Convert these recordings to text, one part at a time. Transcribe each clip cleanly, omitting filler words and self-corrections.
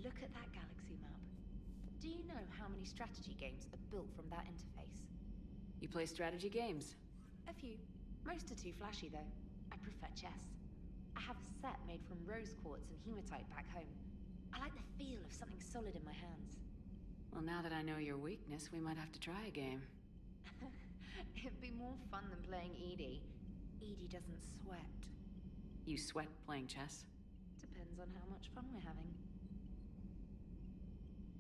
Look at that galaxy map. Do you know how many strategy games are built from that interface? You play strategy games? A few. Most are too flashy, though. I prefer chess. I have a set made from rose quartz and hematite back home. I like the feel of something solid in my hands. Well, now that I know your weakness, we might have to try a game. It'd be more fun than playing Edie. Edie doesn't sweat. You sweat playing chess? Depends on how much fun we're having.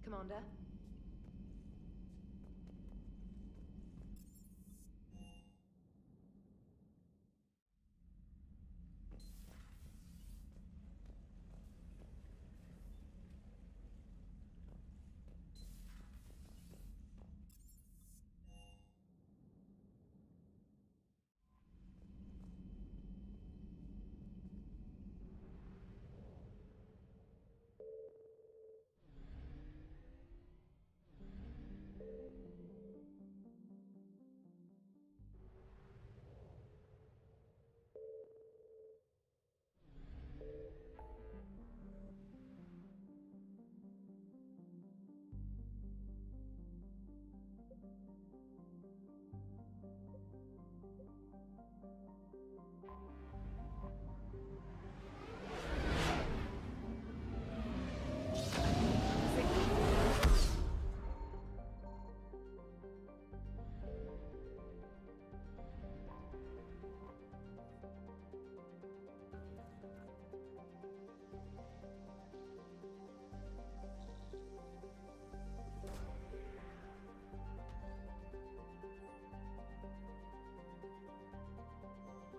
Commander?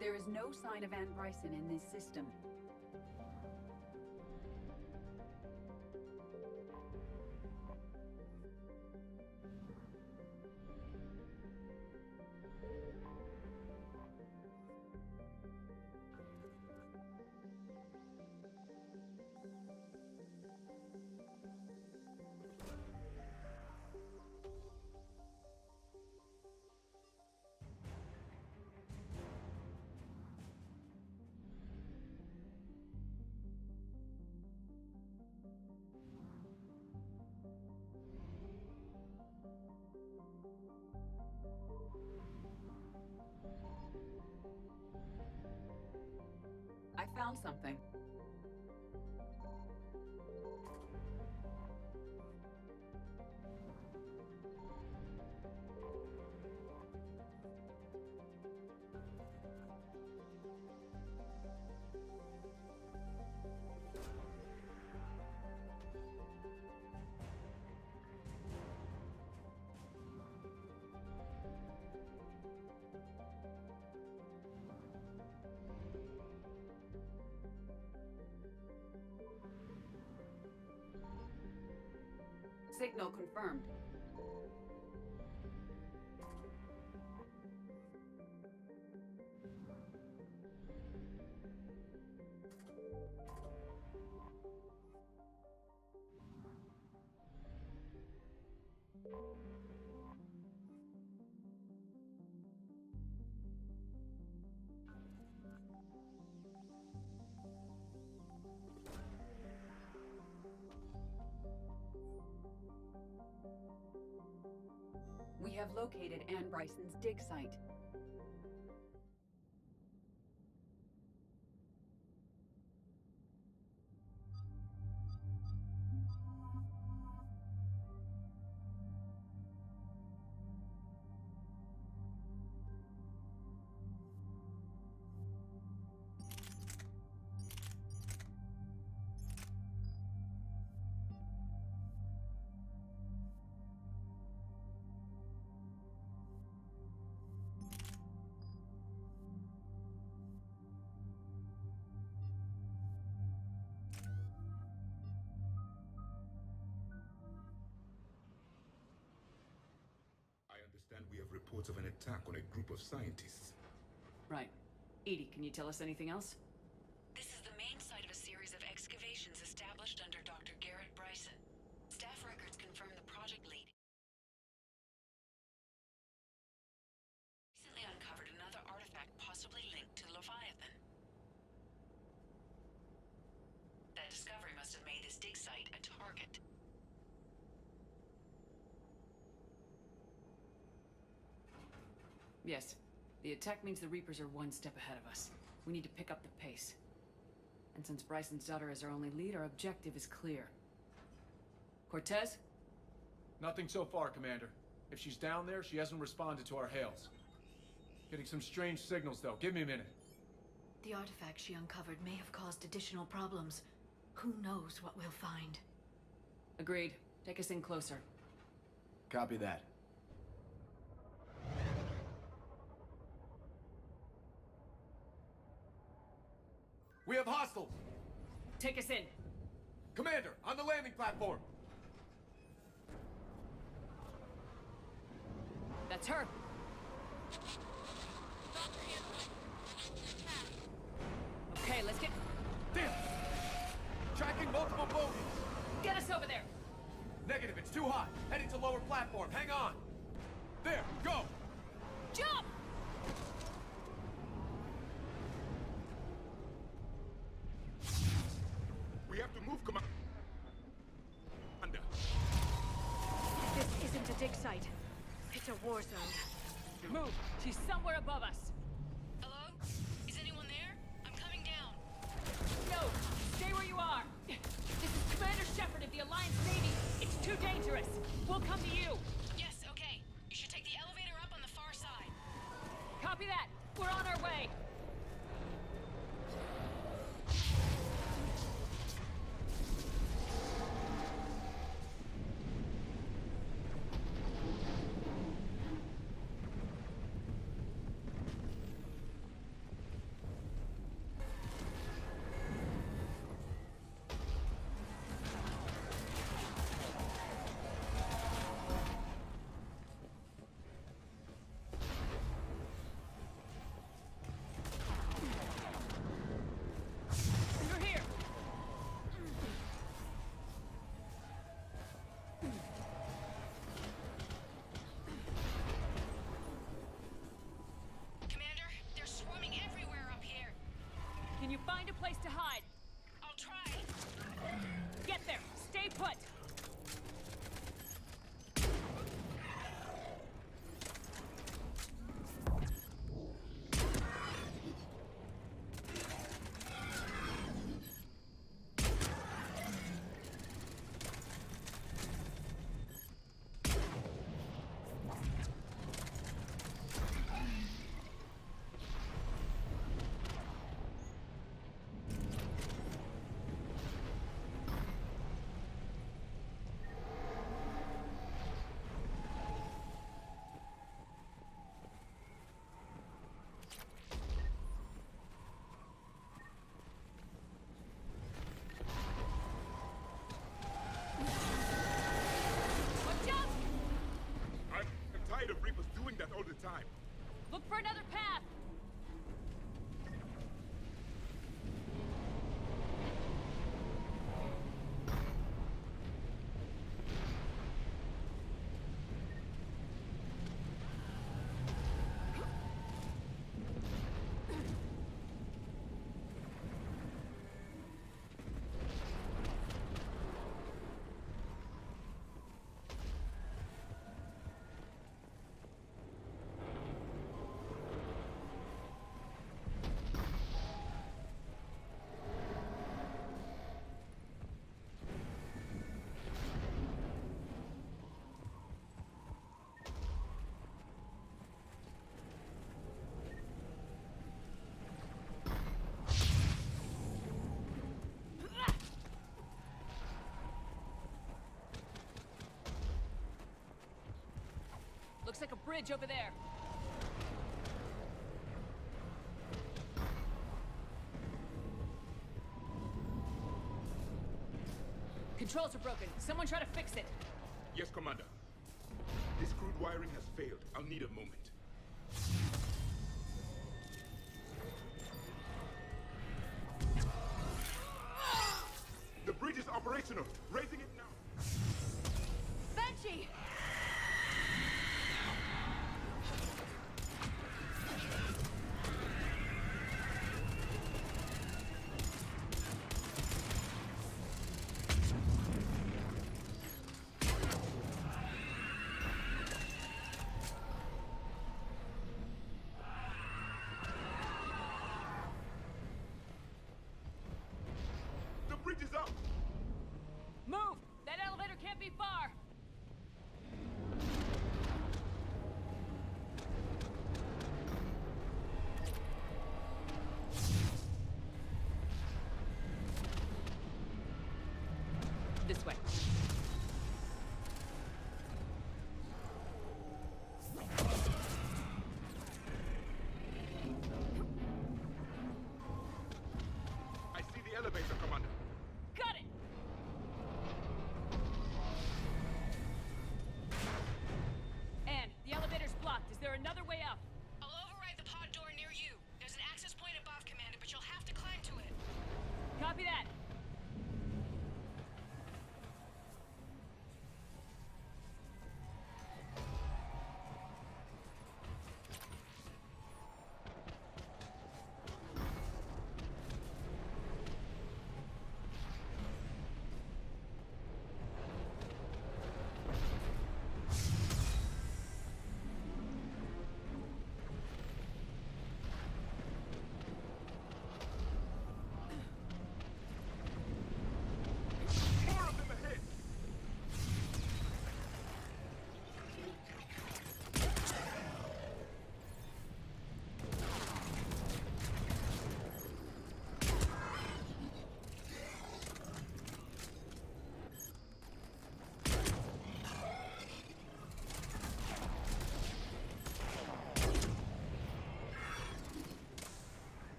There is no sign of Ann Bryson in this system. I found something. Signal confirmed. We have located Ann Bryson's dig site. We have reports of an attack on a group of scientists. Right. Edie, can you tell us anything else? This is the main site of a series of excavations established under Dr. Garrett Bryson. Staff records confirm the project lead recently uncovered another artifact possibly linked to Leviathan. That discovery must must have made this dig site a target. Yes. The attack means the Reapers are one step ahead of us. We need to pick up the pace. And since Bryson's daughter is our only lead, our objective is clear. Cortez? Nothing so far, Commander. If she's down there, she hasn't responded to our hails. Getting some strange signals, though. Give me a minute. The artifact she uncovered may have caused additional problems. Who knows what we'll find? Agreed. Take us in closer. Copy that. We have hostiles! Take us in! Commander, on the landing platform! That's her! Okay, let's get... Damn! Tracking multiple bogies! Get us over there! Negative, it's too hot. Heading to lower platform. Hang on! There, go! Jump! We have to move, Commander. This isn't a dig site. It's a war zone. Move! She's somewhere above us! Hello? Is anyone there? I'm coming down. No! Stay where you are! This is Commander Shepard of the Alliance Navy! It's too dangerous! We'll come to you! Yes, okay. You should take the elevator up on the far side. Copy that! We're on our way! You're here! Commander, they're swarming everywhere up here. Can you find a place to hide? I'll try. Get there! Stay put! Watch out! I'm tired of Reapers doing that all the time. Look for another path! Looks like a bridge over there. Controls are broken. Someone try to fix it. Yes, Commander. This crude wiring has failed. I'll need a moment. The bridge is operational. Raising it now. Banshee!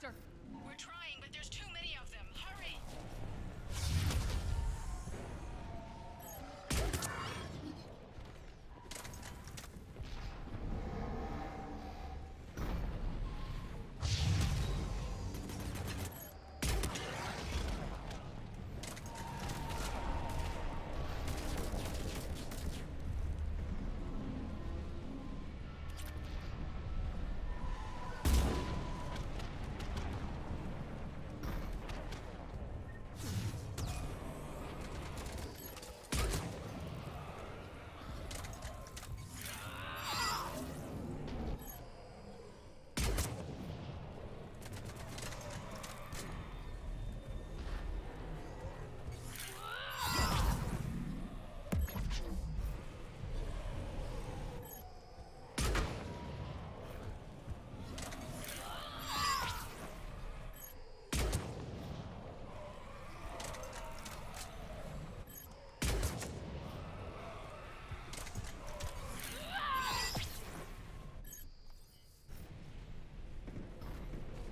Doctor! We're trying, but there's too many of them. Hurry!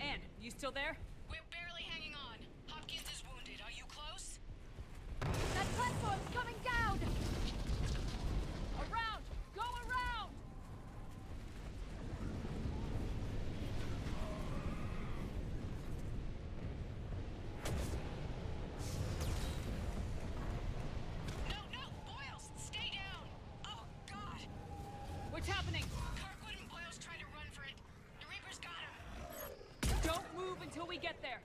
Anne, you still there? We're barely hanging on. Hopkins is wounded. Are you close? That platform's coming down! Around! Go around! No! Boyles, stay down! Oh, God! What's happening? Kirkwood and Boyles tried to run for it. The Reapers got him. Don't move until we get there.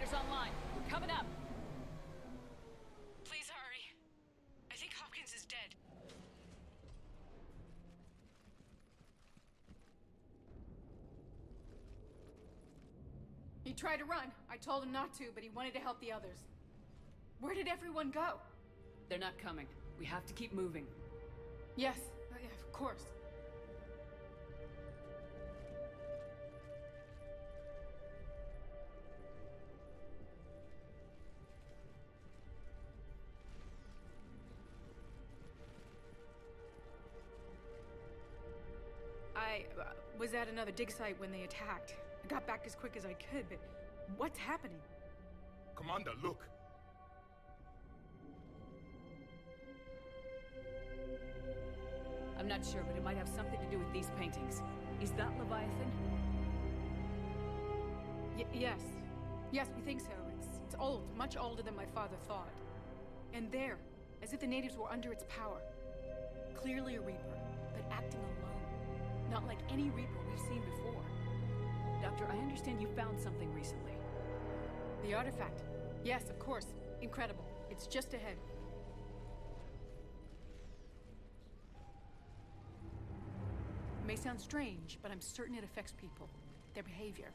generators online. We're coming up. Please hurry. I think Hopkins is dead. He tried to run. I told him not to, but he wanted to help the others. Where did everyone go? They're not coming. We have to keep moving. Yes, yeah, of course. I was at another dig site when they attacked. I got back as quick as I could, but what's happening? Commander, look. I'm not sure, but it might have something to do with these paintings. Is that Leviathan? Yes. Yes, we think so. It's old, much older than my father thought. And there, as if the natives were under its power. Clearly a Reaper, but acting alone. Not like any Reaper we've seen before. Doctor, I understand you found something recently. The artifact. Yes, of course. Incredible. It's just ahead. It may sound strange, but I'm certain it affects people. Their behavior.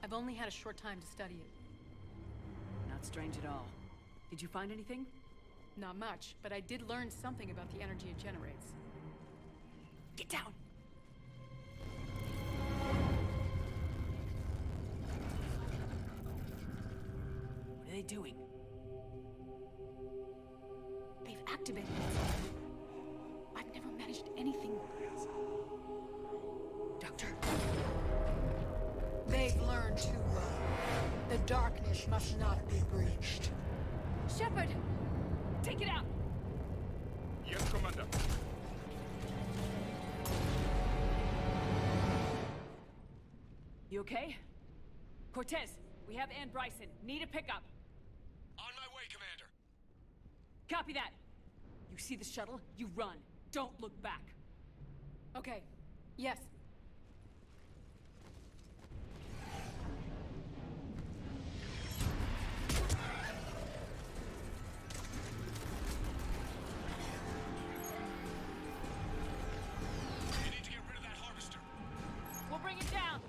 I've only had a short time to study it. Not strange at all. Did you find anything? Not much, but I did learn something about the energy it generates. Get down! What are they doing? They've activated it. I've never managed anything. Doctor? They've learned too well. The darkness must not be breached. Shepard! Take it out! Yes, Commander. You okay? Cortez, we have Ann Bryson. Need a pickup. On my way, Commander. Copy that. You see the shuttle? You run. Don't look back. Okay. Yes. You need to get rid of that harvester. We'll bring it down.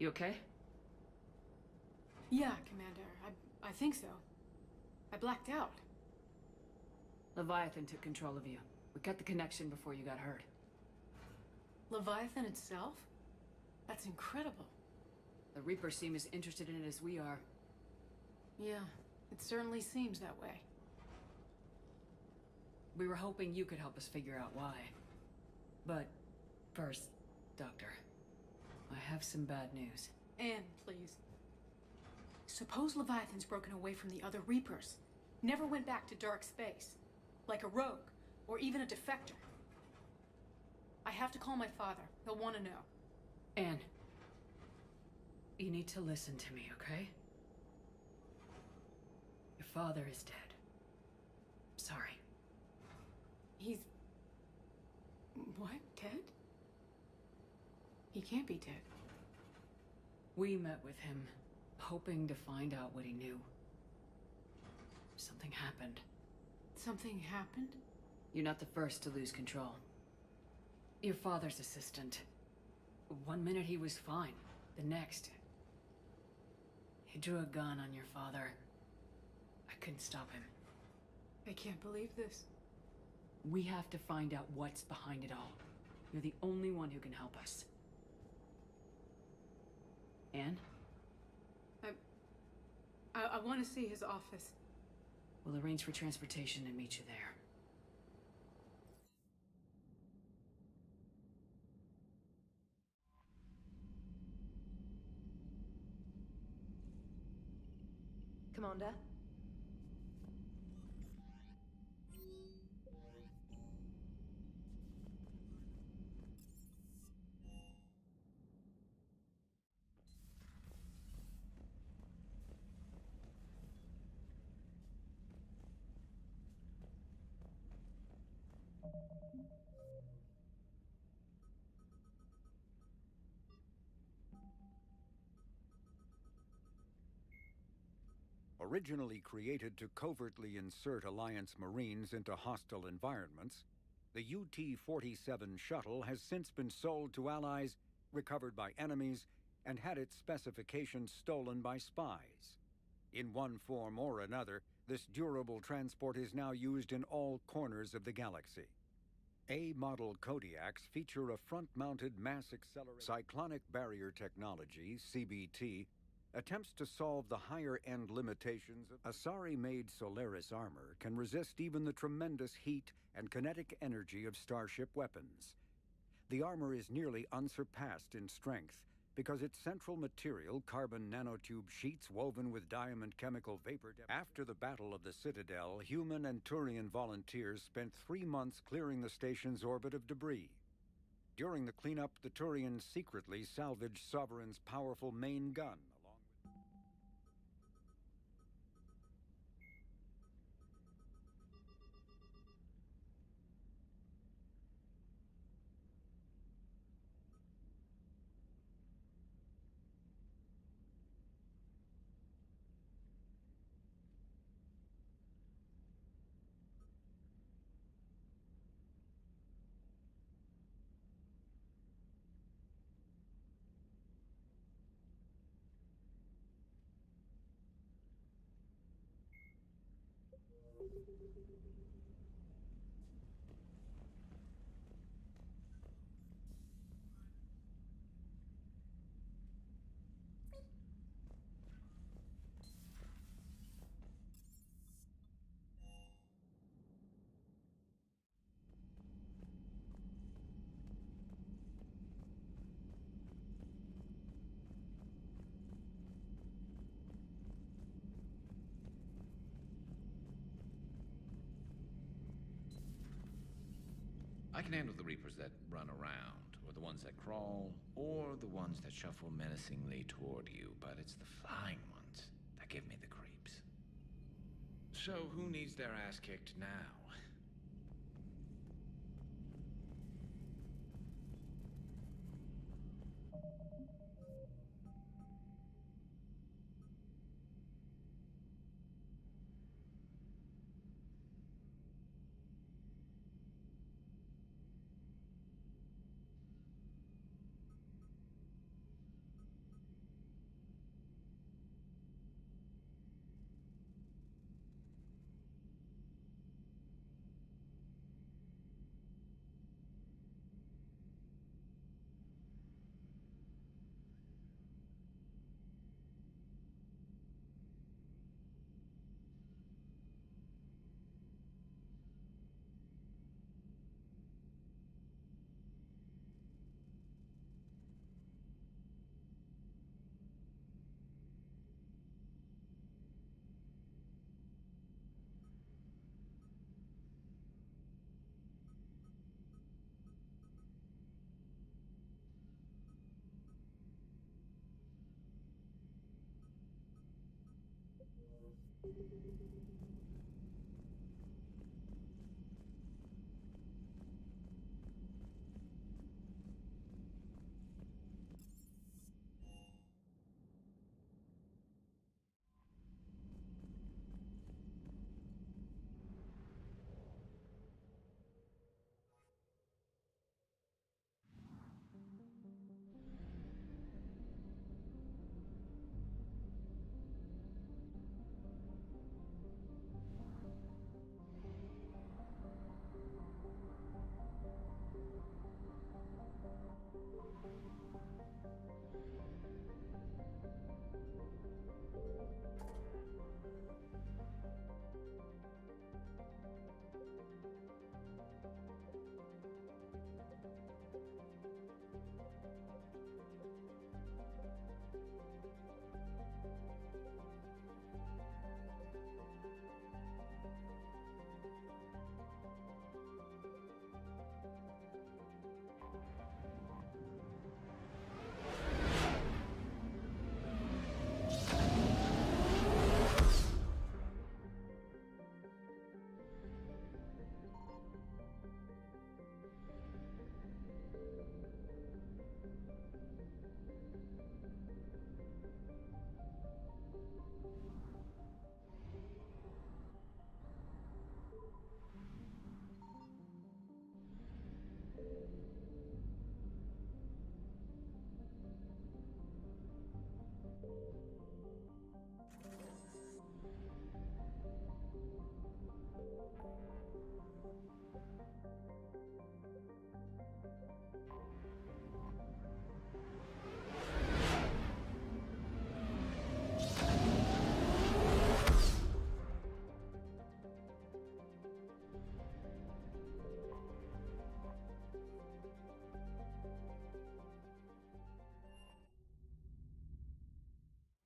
You okay? Yeah, Commander. I think so. I blacked out. Leviathan took control of you. We cut the connection before you got hurt. Leviathan itself? That's incredible. The Reapers seem as interested in it as we are. Yeah, it certainly seems that way. We were hoping you could help us figure out why. But first, Doctor, I have some bad news. Anne, please. Suppose Leviathan's broken away from the other Reapers. Never went back to dark space. Like a rogue, or even a defector. I have to call my father. He'll want to know. Anne, you need to listen to me, okay? Your father is dead. Sorry. He's... What? Dead? He can't be dead. We met with him, hoping to find out what he knew. Something happened. Something happened? You're not the first to lose control. Your father's assistant. One minute he was fine. The next... he drew a gun on your father. I couldn't stop him. I can't believe this. We have to find out what's behind it all. You're the only one who can help us. Anne? I want to see his office. We'll arrange for transportation and meet you there. Commander? Originally created to covertly insert Alliance Marines into hostile environments, the UT-47 shuttle has since been sold to allies, recovered by enemies, and had its specifications stolen by spies. In one form or another, this durable transport is now used in all corners of the galaxy. A-model Kodiaks feature a front-mounted mass accelerator. Cyclonic barrier technology, CBT, attempts to solve the higher-end limitations of Asari-made Solaris armor can resist even the tremendous heat and kinetic energy of starship weapons. The armor is nearly unsurpassed in strength because its central material, carbon nanotube sheets woven with diamond chemical vapor. After the Battle of the Citadel, human and Turian volunteers spent 3 months clearing the station's orbit of debris. During the cleanup, the Turians secretly salvaged Sovereign's powerful main gun. I can handle the Reapers that run around, or the ones that crawl, or the ones that shuffle menacingly toward you, but it's the flying ones that give me the creeps. So who needs their ass kicked now?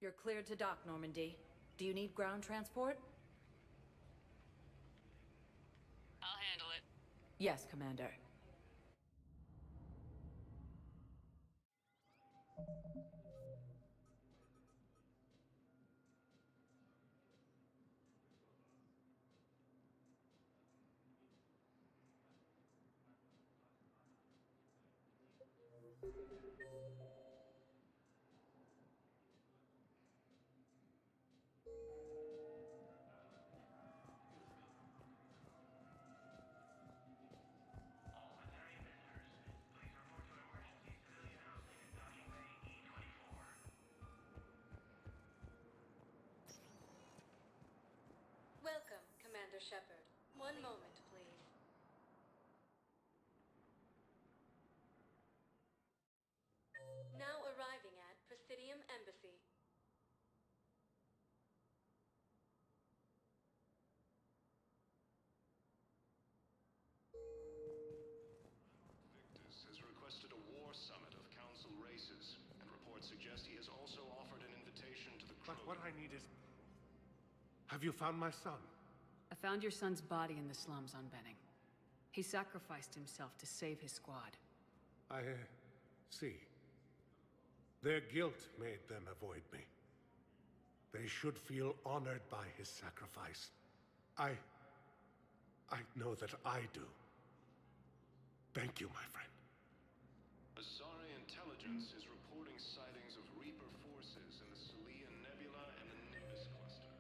You're cleared to dock, Normandy. Do you need ground transport? I'll handle it. Yes, Commander. Welcome, Commander Shepard. One moment, please. Now arriving at Presidium Embassy. Victus has requested a war summit of council races, and reports suggest he has also offered an invitation to the crew. But what I need is... Have you found my son? I found your son's body in the slums on Benning. He sacrificed himself to save his squad. I see. Their guilt made them avoid me. They should feel honored by his sacrifice. I know that I do. Thank you, my friend. Asari intelligence is reporting sightings of Reaper forces in the Celia Nebula and the Nimbus cluster.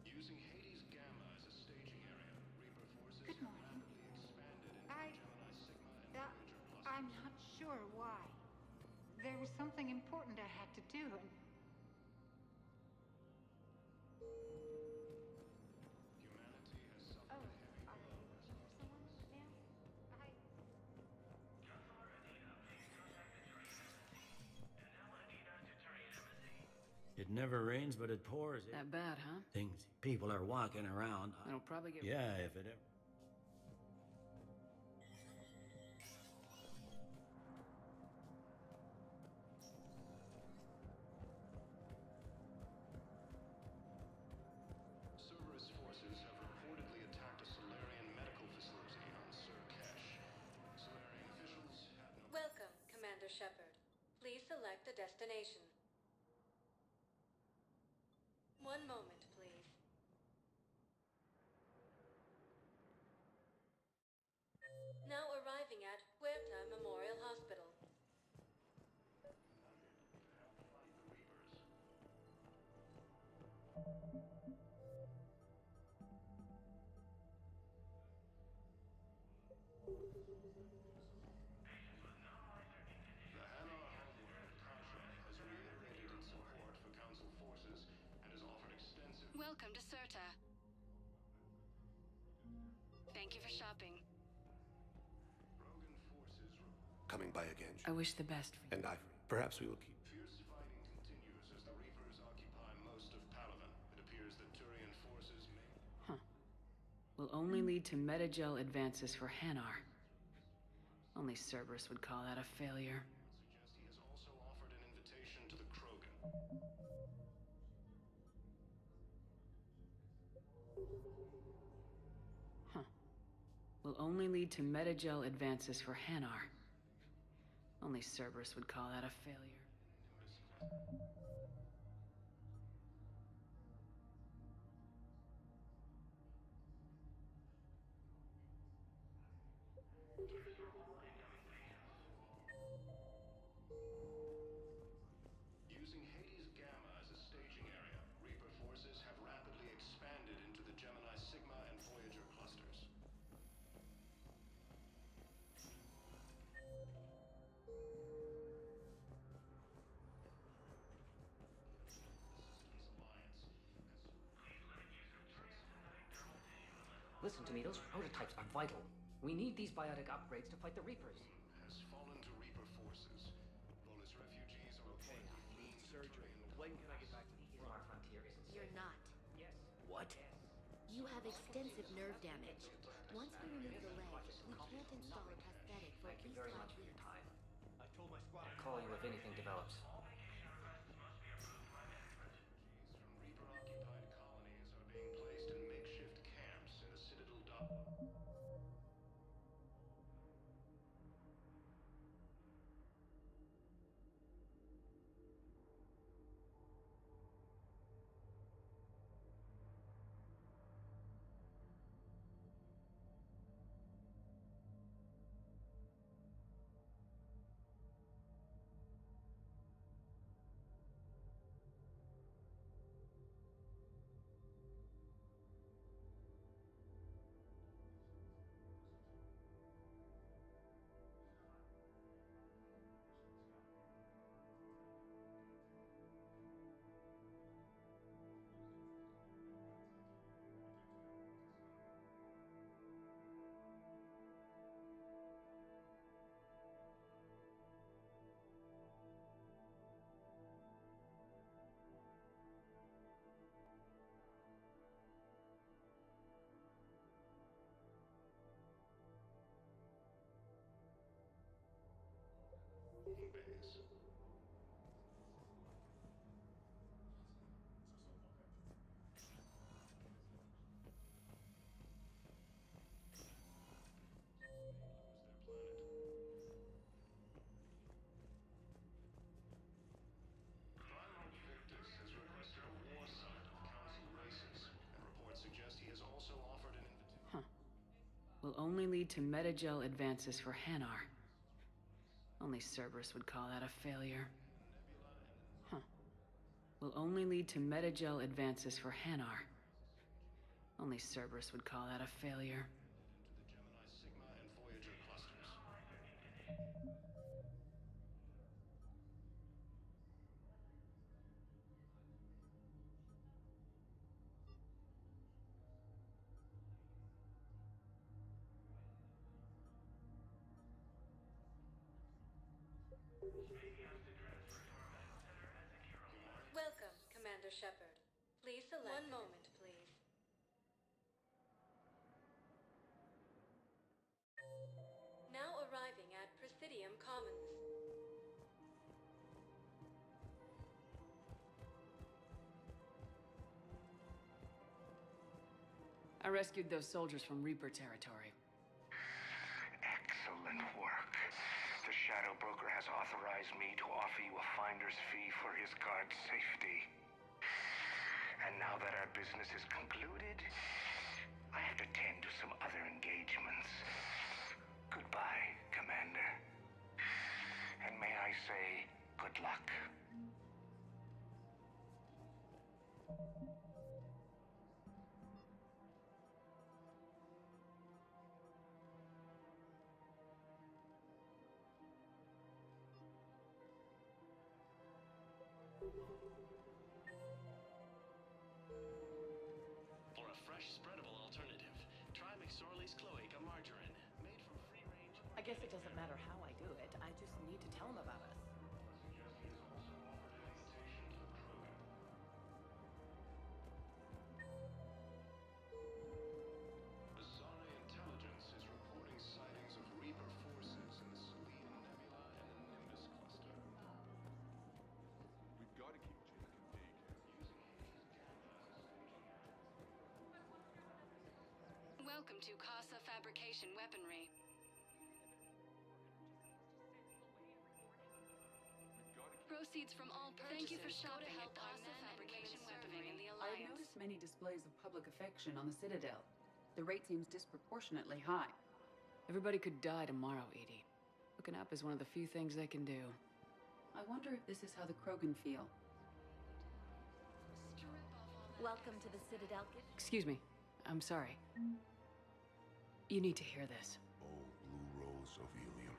Using Hades Gamma as a staging area, Reaper forces Good have morning. rapidly expanded into Gemini Sigma and Voyager clusters. I'm not sure why. There was something important I had to do, and Humanity has suffered a heavy blow as a result. It never rains, but it pours. That bad, huh? People are walking around. It'll probably get... Yeah, if it ever... Cerberus forces have reportedly attacked a Solarian medical facility on Sir Kesh. Solarian officials have no select a destination. One moment, please. Now arriving at Huerta Memorial Hospital. Welcome to Cirta. Thank you for shopping. Coming by again. I wish the best for you. And perhaps we will keep. Fierce fighting continues as the Reapers occupy most of Palaven. It appears that Turian forces may... Huh. Will only lead to metagel advances for Hanar. Only Cerberus would call that a failure. Suggest he has also offered an invitation to the Krogan. Huh. Will only lead to metagel advances for Hanar. Only Cerberus would call that a failure. Using Hades Gamma as a staging area, Reaper forces have rapidly expanded into the Gemini Sigma and Voyager clusters. Listen to me, those prototypes are vital. We need these biotic upgrades to fight the Reapers. Has fallen to Reaper forces. Volus refugees are Okay, I need surgery. When can I get back to the our frontier isn't safe. You're not. Yes. What? You have extensive nerve damage. Once we remove the leg, we can't install a prosthetic for at Thank you least very 5 much for your weeks. time. I told my squad. I'll call you if anything develops. from Reaper-occupied colonies are being placed in makeshift camps in the Citadel Dock. Base. Victus has requested a war summit of council races, and reports suggest he has also offered an invitation. Huh. Will only lead to metagel advances for Hanar. Only Cerberus would call that a failure. Huh. Will only lead to metagel advances for Hanar. Only Cerberus would call that a failure. Into the Gemini Sigma and Voyager clusters. Welcome, Commander Shepard. Please select. One moment, please. Now arriving at Presidium Commons. I rescued those soldiers from Reaper territory. Excellent work. The Shadow Broker has authorized me to offer you a finder's fee for his guard's safety. And now that our business is concluded, I have to tend to some other engagements. Goodbye, Commander. And may I say, good luck. For a fresh, spreadable alternative, try McSorley's Cloaca Margarine, made from free-range... I guess it doesn't matter how I do it. I just need to tell them about us. Bizarre intelligence is reporting sightings of Reaper forces in the Selene Nebula and the Nimbus cluster. We've got to keep Jake and Deke. Welcome to Casa Fabrication Weaponry. Proceeds from all purchases. Thank you for shopping at Casa Fabrication Weaponry in the I've Alliance. noticed many displays of public affection on the Citadel. The rate seems disproportionately high. Everybody could die tomorrow, Edie. Hooking up is one of the few things they can do. I wonder if this is how the Krogan feel. Welcome to the Citadel. Excuse me. I'm sorry. You need to hear this. Oh, Blue Rose of Ilium.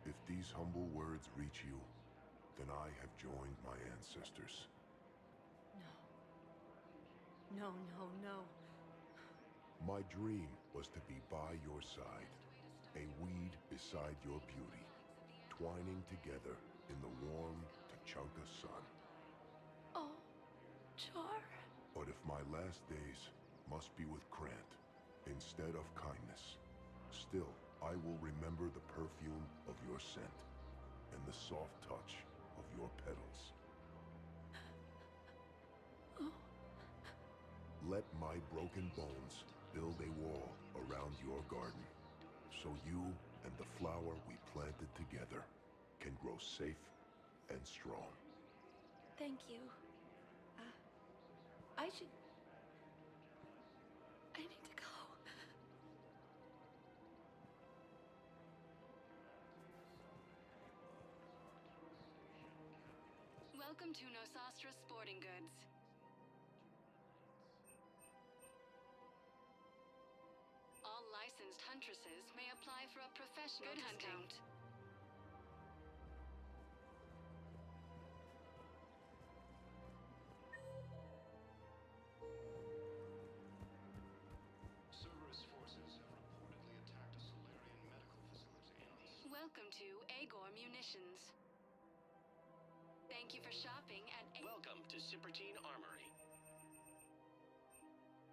If these humble words reach you, then I have joined my ancestors. No. My dream was to be by your side, a weed beside your beauty, twining together in the warm Tachanka sun. Oh, Char. But if my last days must be with Krant instead of kindness, still I will remember the perfume of your scent and the soft touch of your petals. Let my broken bones build a wall around your garden, so you and the flower we planted together can grow safe and strong. Thank you. I need to go. Welcome to Nosastra Sporting Goods. All licensed huntresses may apply for a professional discount. Cerberus forces have reportedly attacked a Solarian medical facility. Welcome to Agor Munitions. Thank you for shopping at Welcome to Cipertine Armory.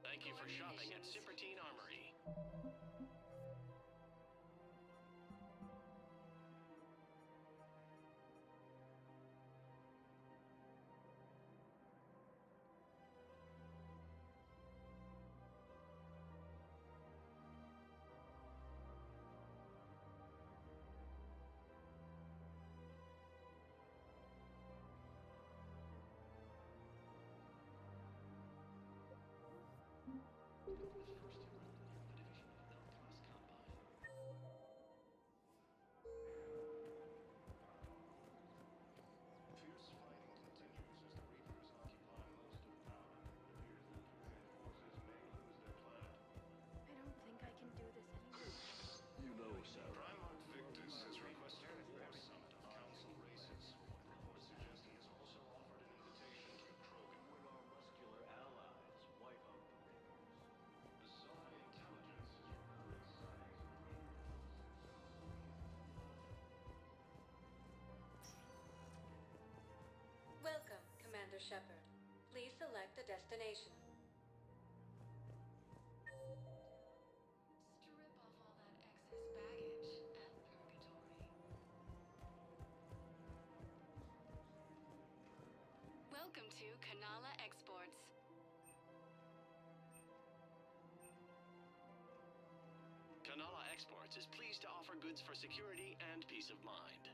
Thank you for shopping at Cipertine Armory. I don't think I can do this anymore. You know, Sarah. Primarch Victus has requested a war summit of council races. Reports suggest he has also offered an invitation to the Krogan. With our muscular allies, wipe out the Reapers. Bizarre intelligence is reporting sightings of Welcome, Commander Shepard. Please select a destination. Strip off all that excess baggage and purgatory. Welcome to Kanala Exports. Kanala Exports is pleased to offer goods methods for security and peace of mind.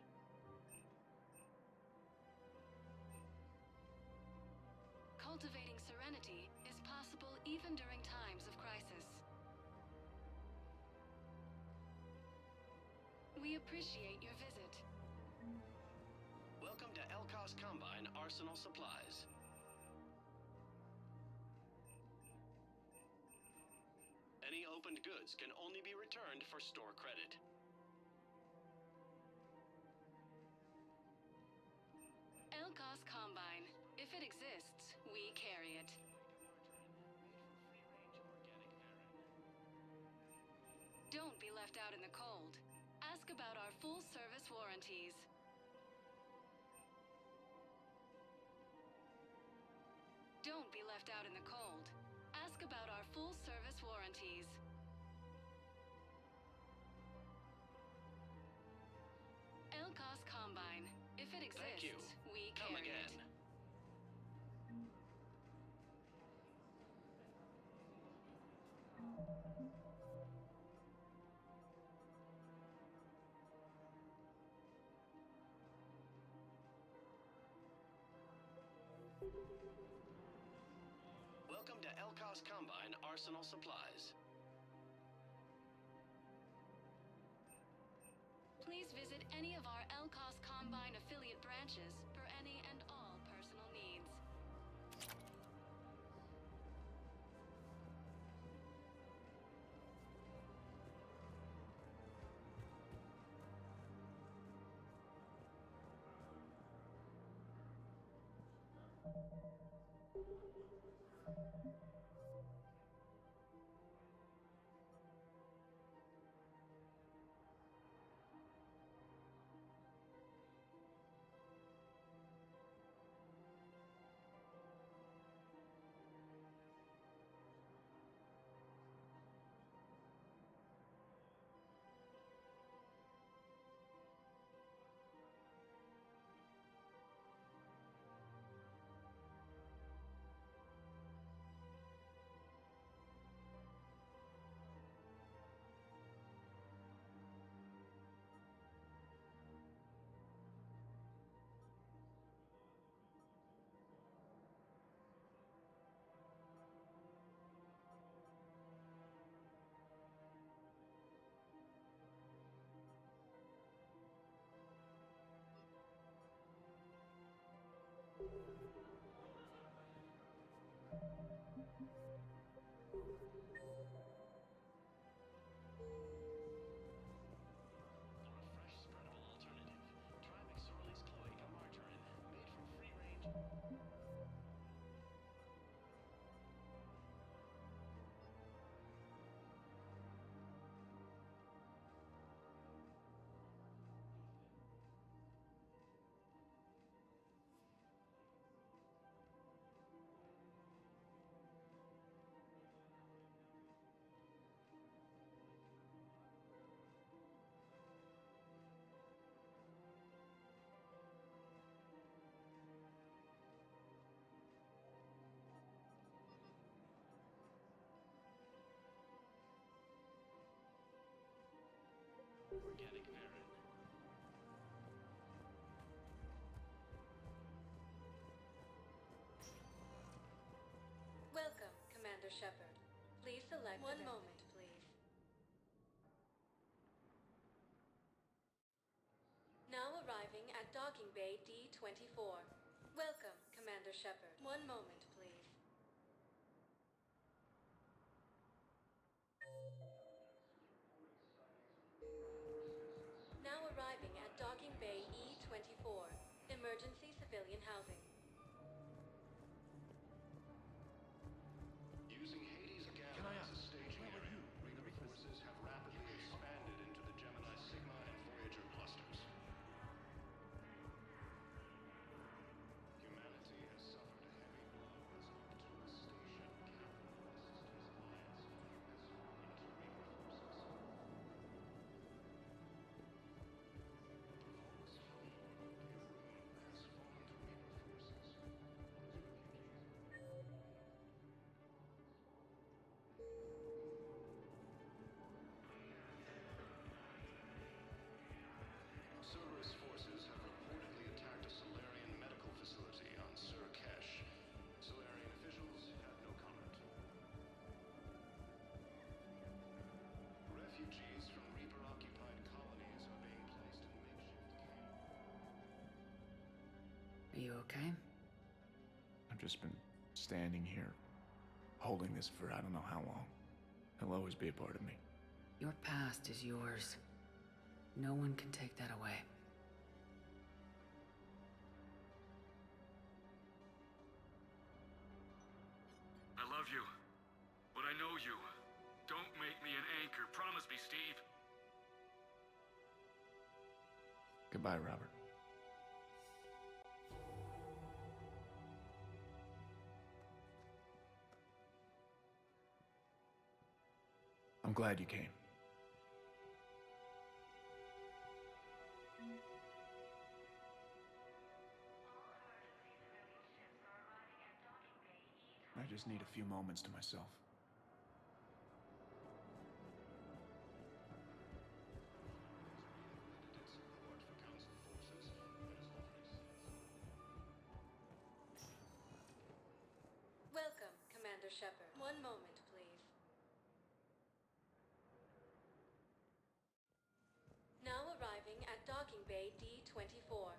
Cultivating serenity is possible even during times of crisis. We appreciate your visit. Welcome to Elkos Combine Arsenal Supplies. Any opened goods can only be returned for store credit. Elkos Combine. If it exists, we carry it. Don't be left out in the cold. Ask about our full-service warranties. Don't be left out in the cold. Ask about our full-service warranties. Elkos Combine. If it exists, Thank you. we Come carry again. it. Welcome to Elkos Combine Arsenal Supplies. Please visit any of our Elkos Combine affiliate branches for any and all personal needs. Organic Verin. Welcome, Commander Shepard. Please select one moment, please. Now arriving at docking bay D-24. Welcome, Commander Shepard. One moment, please. Now arriving at docking bay E-24. Emergency civilian housing. Using Hades Gamma as a staging area, Reaper forces have rapidly expanded into the Gemini Sigma and Voyager clusters. Humanity has suffered a heavy blow as Optimus Station, Captain of the Systems Alliance, has fallen to Reaper forces. Provokes from Orbital has fallen to Reaper forces. okay? I've just been standing here, holding this for I don't know how long. He'll always be a part of me. Your past is yours. No one can take that away. I love you, but I know you. Don't make me an anchor. Promise me, Steve. Goodbye, Robert. I'm glad you came. I just need a few moments to myself. Welcome, Commander Shepard. One moment, please. Now arriving at docking bay D-24.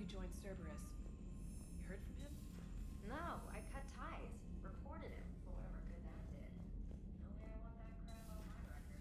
he joined Cerberus. You heard from him? No, I cut ties. Reported him for whatever good that did. No way I want that crap on my record.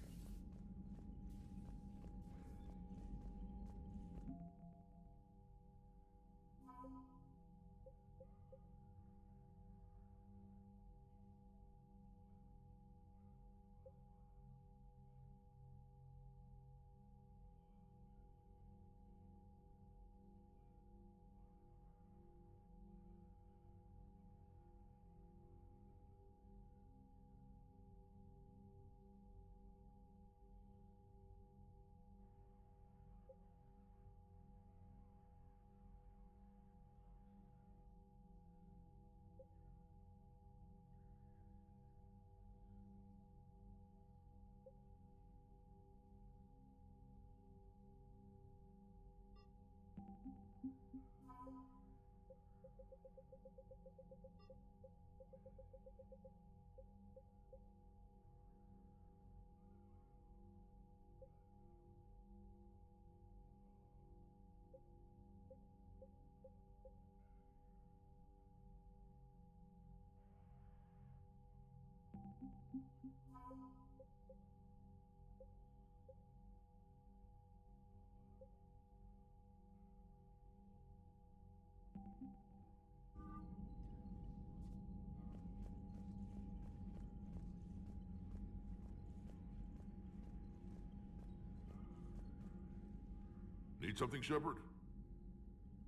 Need something, Shepard?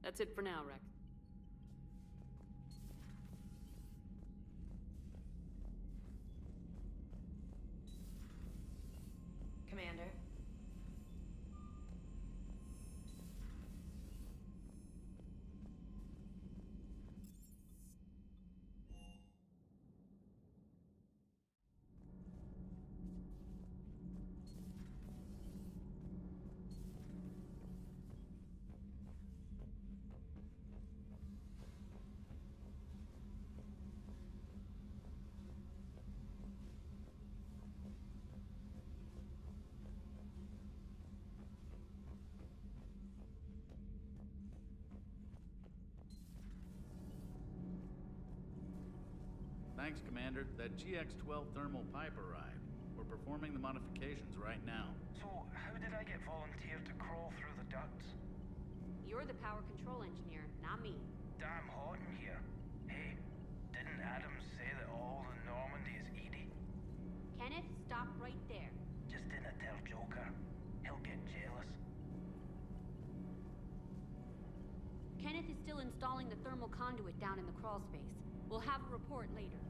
That's it for now, Rex. Commander. Thanks, Commander. That GX-12 thermal pipe arrived. We're performing the modifications right now. So, how did I get volunteered to crawl through the ducts? You're the power control engineer, not me. Damn hot in here. Hey, didn't Adams say that all the Normandy is Edie? Kenneth, stop right there. Just didn't tell Joker. He'll get jealous. Kenneth is still installing the thermal conduit down in the crawl space. We'll have a report later.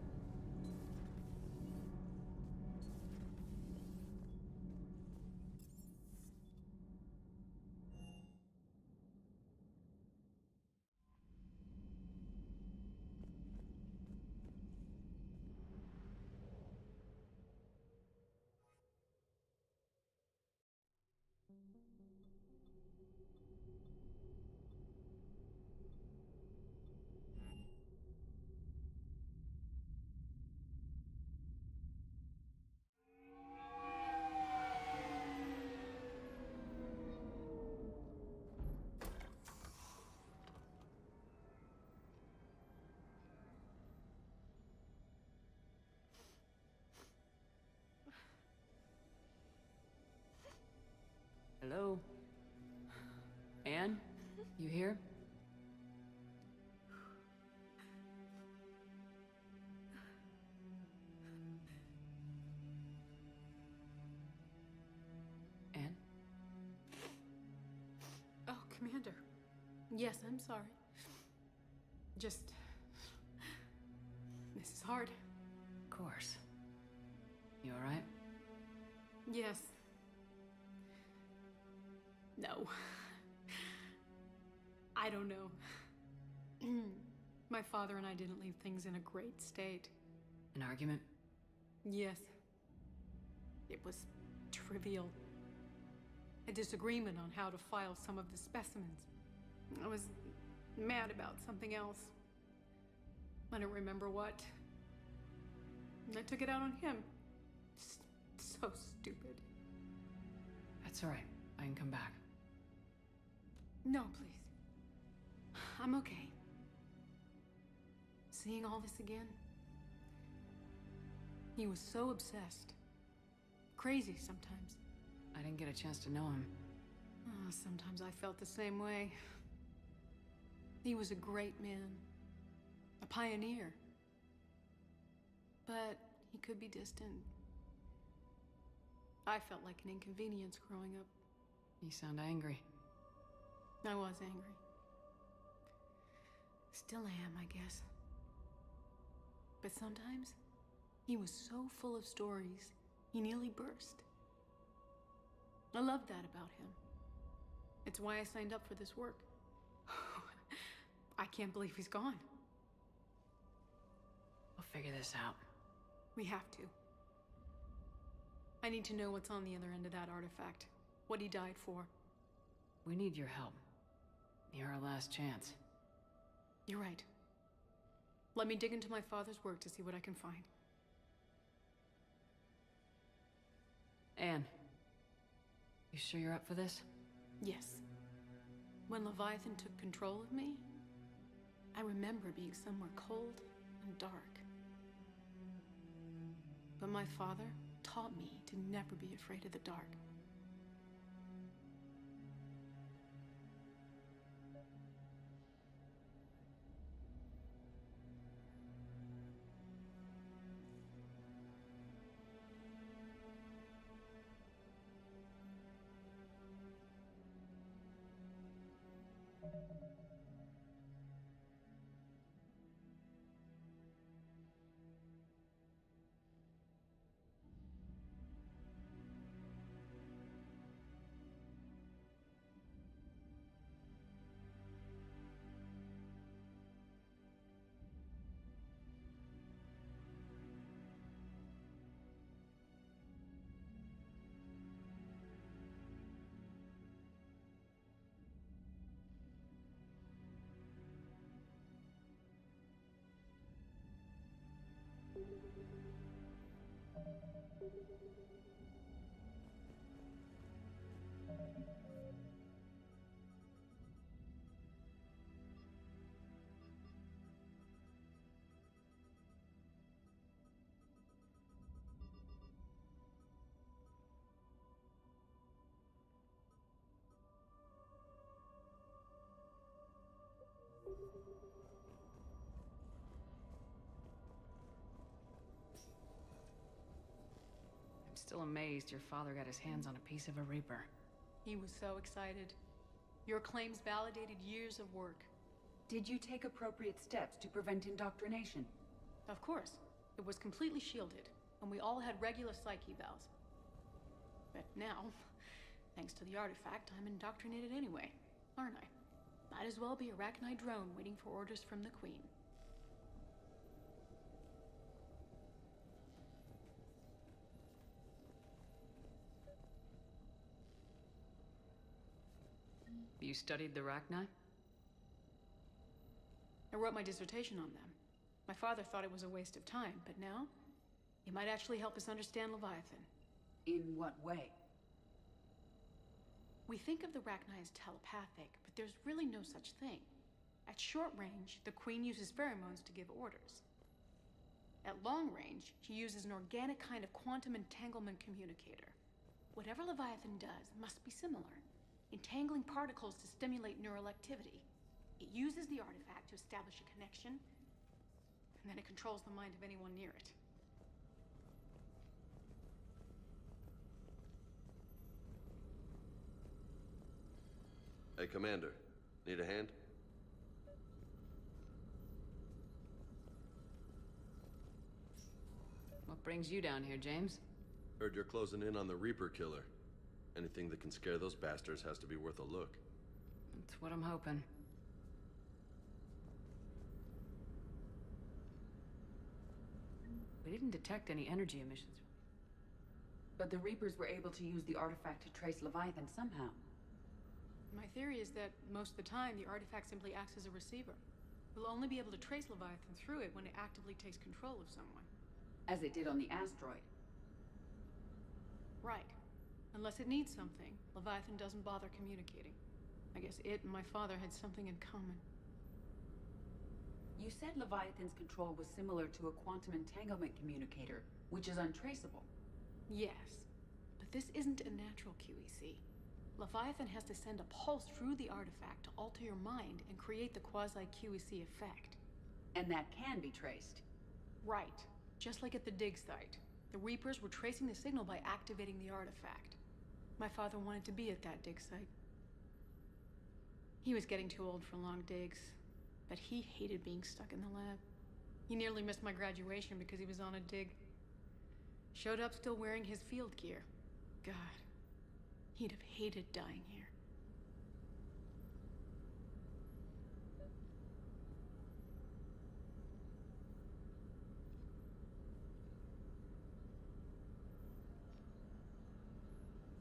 Hello? Anne? You here? Anne? Oh, Commander. Yes, I'm sorry. Just... This is hard. Of course. You alright? Yes. No. I don't know. My father and I didn't leave things in a great state. An argument? Yes. It was trivial. A disagreement on how to file some of the specimens. I was mad about something else. I don't remember what. And I took it out on him. So stupid. That's alright. I can come back. No, please. I'm okay. Seeing all this again? He was so obsessed. Crazy sometimes. I didn't get a chance to know him. Oh, sometimes I felt the same way. He was a great man. A pioneer. But he could be distant. I felt like an inconvenience growing up. You sound angry. I was angry. Still am, I guess. But sometimes, he was so full of stories, he nearly burst. I loved that about him. It's why I signed up for this work. I can't believe he's gone. We'll figure this out. We have to. I need to know what's on the other end of that artifact. What he died for. We need your help. You're our last chance. You're right. Let me dig into my father's work to see what I can find. Anne, you sure you're up for this? Yes. When Leviathan took control of me, I remember being somewhere cold and dark. But my father taught me to never be afraid of the dark. I'm still amazed your father got his hands on a piece of a Reaper. He was so excited. Your claims validated years of work. Did you take appropriate steps to prevent indoctrination? Of course. It was completely shielded, and we all had regular psych evals. But now, thanks to the artifact, I'm indoctrinated anyway, aren't I? Might as well be a Arachnite drone waiting for orders from the Queen. You studied the Arachnite? I wrote my dissertation on them. My father thought it was a waste of time, but now, it might actually help us understand Leviathan. In what way? We think of the Arachnite as telepathic, but there's really no such thing. At short range, the Queen uses pheromones to give orders. At long range, she uses an organic kind of quantum entanglement communicator. Whatever Leviathan does must be similar, entangling particles to stimulate neural activity. It uses the artifact to establish a connection, and then it controls the mind of anyone near it. Hey, Commander. Need a hand? What brings you down here, James? Heard you're closing in on the Reaper killer. Anything that can scare those bastards has to be worth a look. That's what I'm hoping. We didn't detect any energy emissions. But the Reapers were able to use the artifact to trace Leviathan somehow. My theory is that most of the time, the artifact simply acts as a receiver. We'll only be able to trace Leviathan through it when it actively takes control of someone. As it did on the asteroid. Right. Unless it needs something, Leviathan doesn't bother communicating. I guess it and my father had something in common. You said Leviathan's control was similar to a quantum entanglement communicator, which is untraceable. Yes, but this isn't a natural QEC. Leviathan has to send a pulse through the artifact to alter your mind and create the quasi-QEC effect. And that can be traced. Right. Just like at the dig site. The Reapers were tracing the signal by activating the artifact. My father wanted to be at that dig site. He was getting too old for long digs, but he hated being stuck in the lab. He nearly missed my graduation because he was on a dig. Showed up still wearing his field gear. God, he'd have hated dying here.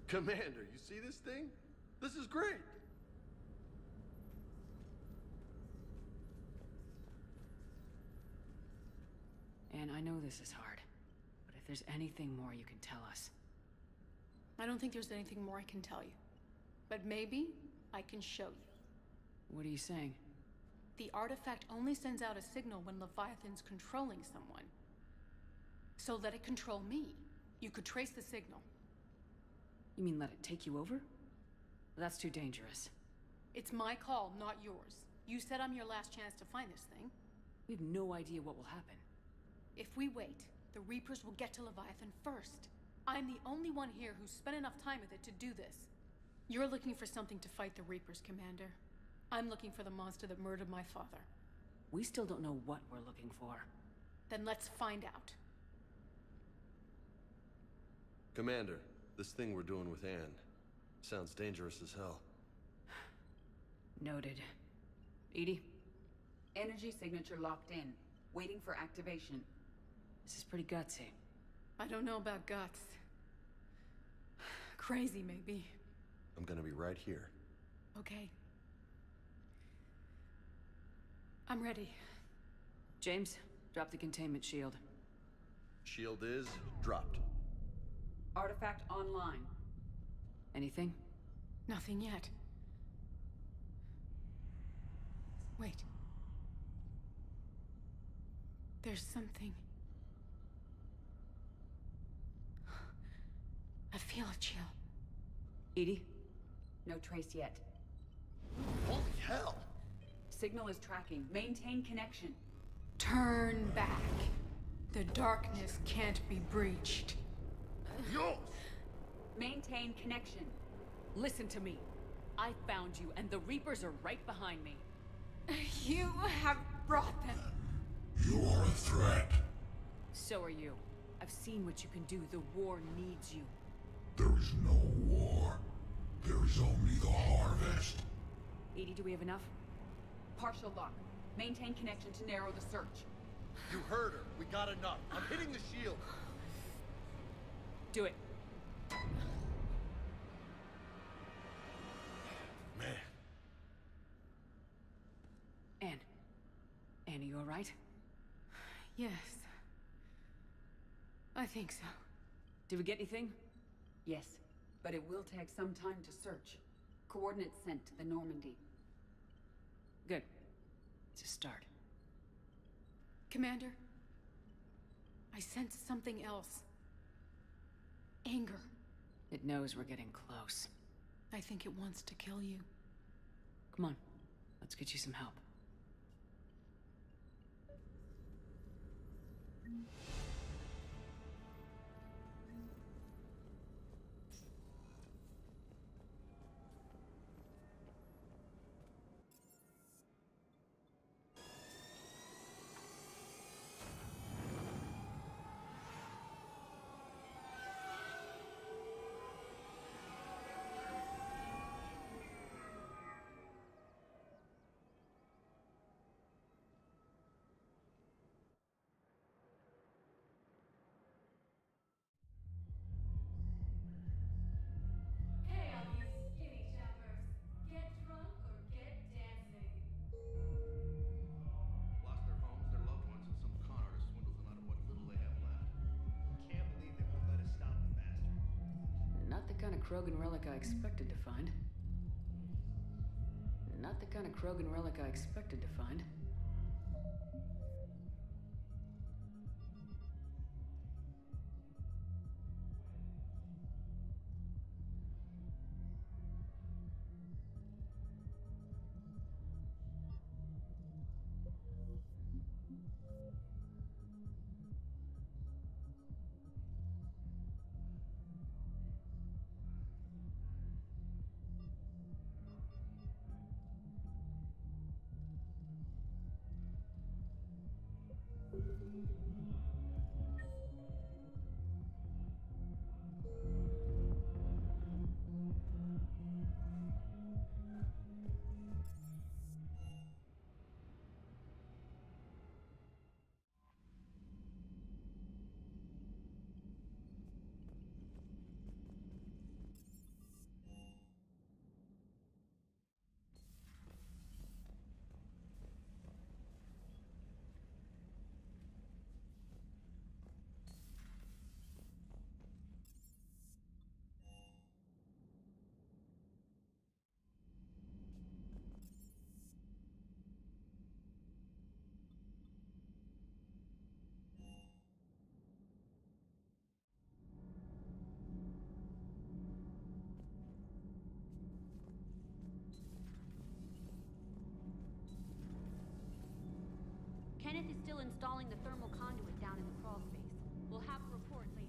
Commander, you see this thing? This is great! And I know this is hard, but if there's anything more you can tell us. I don't think there's anything more I can tell you. But maybe I can show you. What are you saying? The artifact only sends out a signal when Leviathan's controlling someone. So let it control me. You could trace the signal. You mean let it take you over? That's too dangerous. It's my call, not yours. You said I'm your last chance to find this thing. We have no idea what will happen. If we wait, the Reapers will get to Leviathan first. I'm the only one here who's spent enough time with it to do this. You're looking for something to fight the Reapers, Commander. I'm looking for the monster that murdered my father. We still don't know what we're looking for. Then let's find out. Commander, this thing we're doing with Anne sounds dangerous as hell. Noted. Edie? Energy signature locked in, waiting for activation. This is pretty gutsy. I don't know about guts. Crazy, maybe. I'm gonna be right here. Okay. I'm ready. James, drop the containment shield. Shield is dropped. Artifact online. Anything? Nothing yet. Wait. There's something. I feel a chill. Edie? No trace yet. Holy hell! Signal is tracking. Maintain connection. Turn back. The darkness can't be breached. Yo! Maintain connection. Listen to me. I found you, and the Reapers are right behind me. You have brought them. You are a threat. So are you. I've seen what you can do. The war needs you. There is no war. There is only the harvest. Edie, do we have enough? Partial lock. Maintain connection to narrow the search. You heard her. We got enough. I'm hitting the shield. Do it. Man. Anne, are you all right? Yes. I think so. Did we get anything? Yes, but it will take some time to search. Coordinates sent to the Normandy. Good. It's a start. Commander, I sense something else. Anger. It knows we're getting close. I think it wants to kill you. Come on, let's get you some help. Not the kind of Krogan relic I expected to find. Not the kind of Krogan relic I expected to find. still installing the thermal conduit down in the crawl space. We'll have a report later.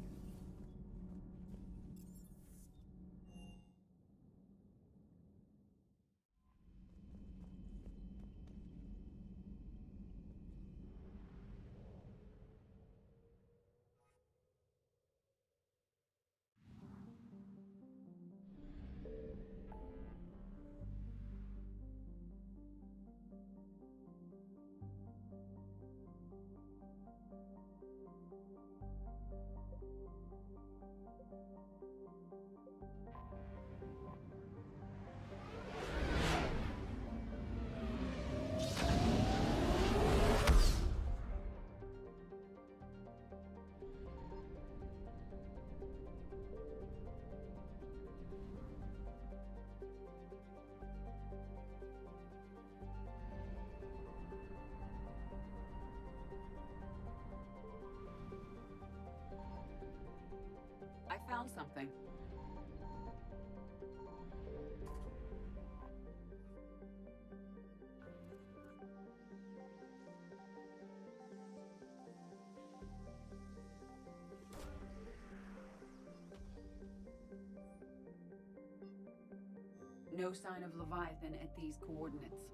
I found something. No sign of Leviathan at these coordinates.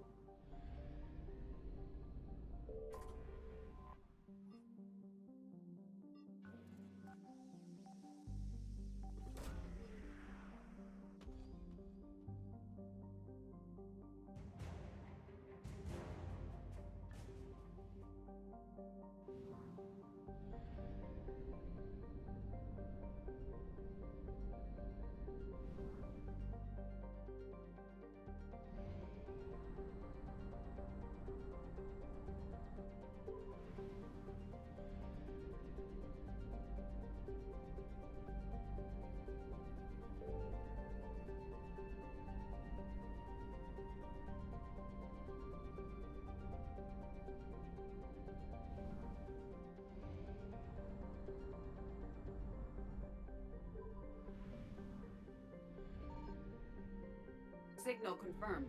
Signal confirmed.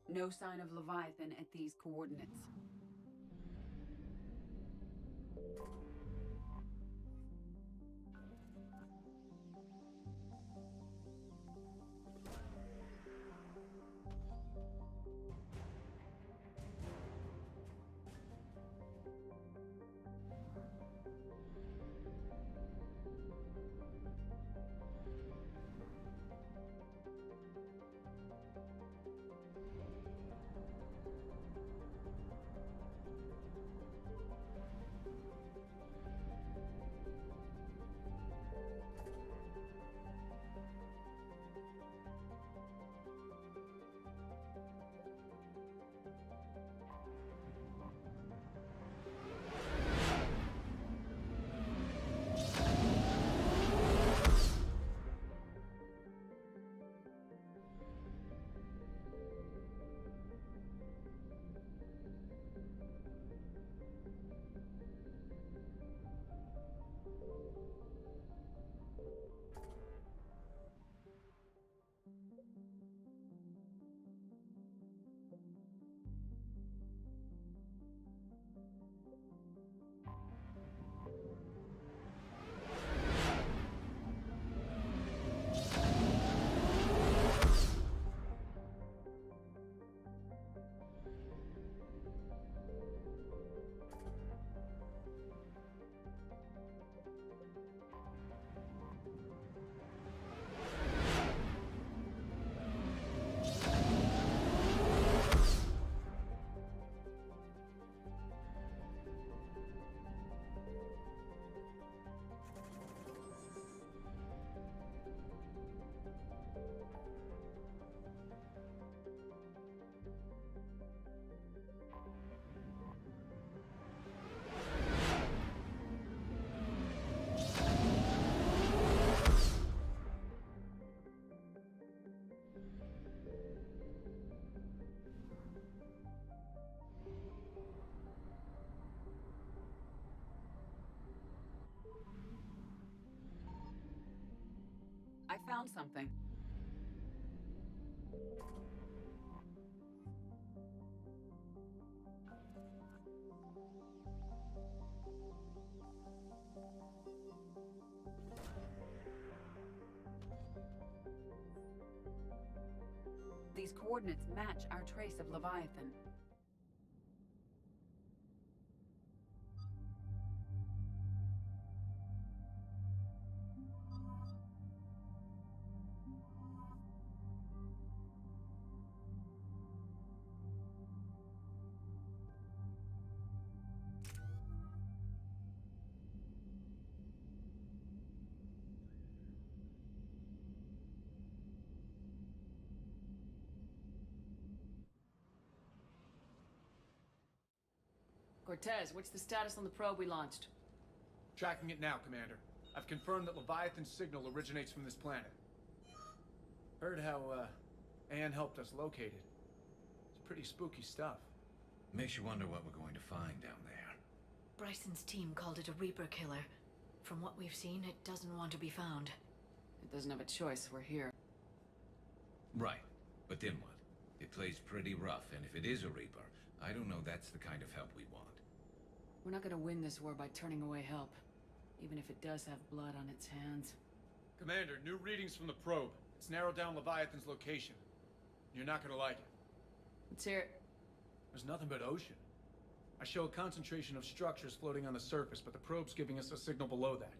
No sign of Leviathan at these coordinates. I found something. These coordinates match our trace of Leviathan. Cortez, what's the status on the probe we launched? Tracking it now, Commander. I've confirmed that Leviathan's signal originates from this planet. Heard how, Anne helped us locate it. It's pretty spooky stuff. Makes you wonder what we're going to find down there. Bryson's team called it a Reaper killer. From what we've seen, it doesn't want to be found. It doesn't have a choice, we're here. Right. But then what? It plays pretty rough, and if it is a Reaper, I don't know that's the kind of help we want. We're not gonna win this war by turning away help, even if it does have blood on its hands. Commander, new readings from the probe. It's narrowed down Leviathan's location. You're not gonna like it. Let's hear it. There's nothing but ocean. I show a concentration of structures floating on the surface, but the probe's giving us a signal below that.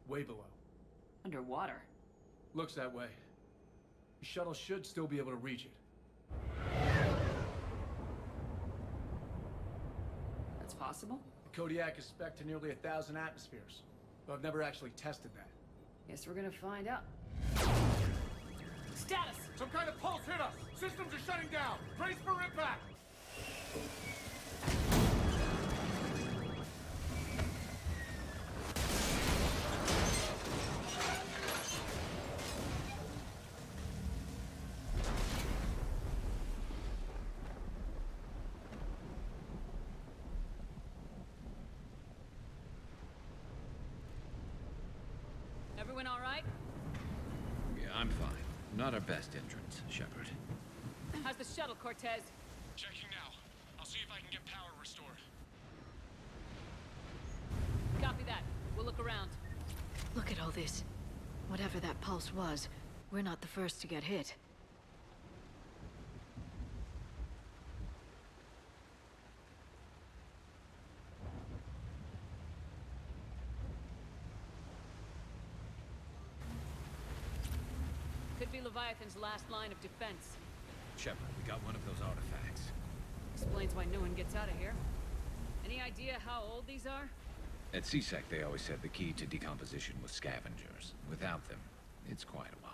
Way below. Underwater? Looks that way. The shuttle should still be able to reach it. That's possible? The Kodiak is spec'd to nearly 1,000 atmospheres, but I've never actually tested that. Guess we're gonna find out. Status! Some kind of pulse hit us! Systems are shutting down! Brace for impact! Everyone all right? Yeah, I'm fine. Not our best entrance, Shepard. How's the shuttle, Cortez? Checking now. I'll see if I can get power restored. Copy that. We'll look around. Look at all this. Whatever that pulse was, we're not the first to get hit. Could be Leviathan's last line of defense. Shepard, we got one of those artifacts. Explains why no one gets out of here. Any idea how old these are? At CSEC, they always said the key to decomposition was scavengers. Without them, it's quite a while.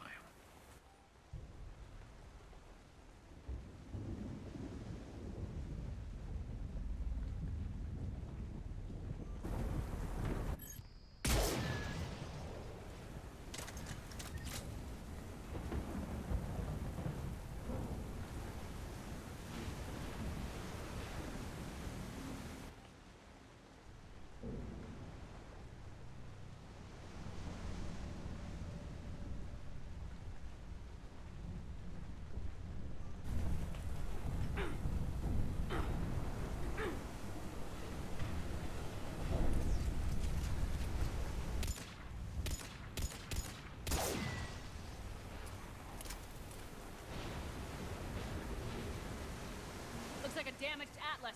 Looks like a damaged Atlas.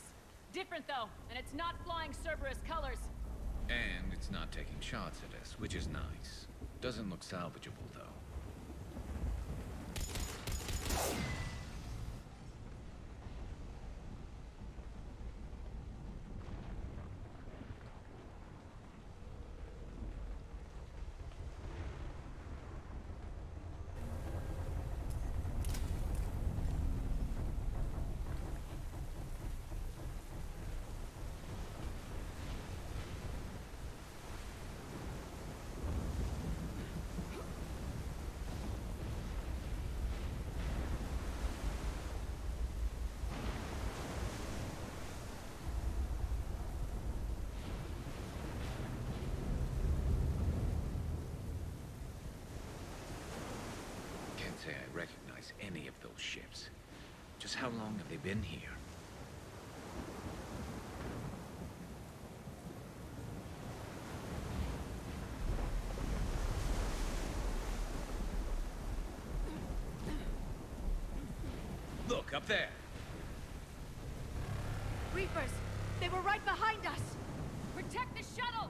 Different though, and it's not flying Cerberus colors. And it's not taking shots at us, which is nice. Doesn't look salvageable, though. say I recognize any of those ships. Just how long have they been here? Look, up there! Reapers! They were right behind us! Protect the shuttle!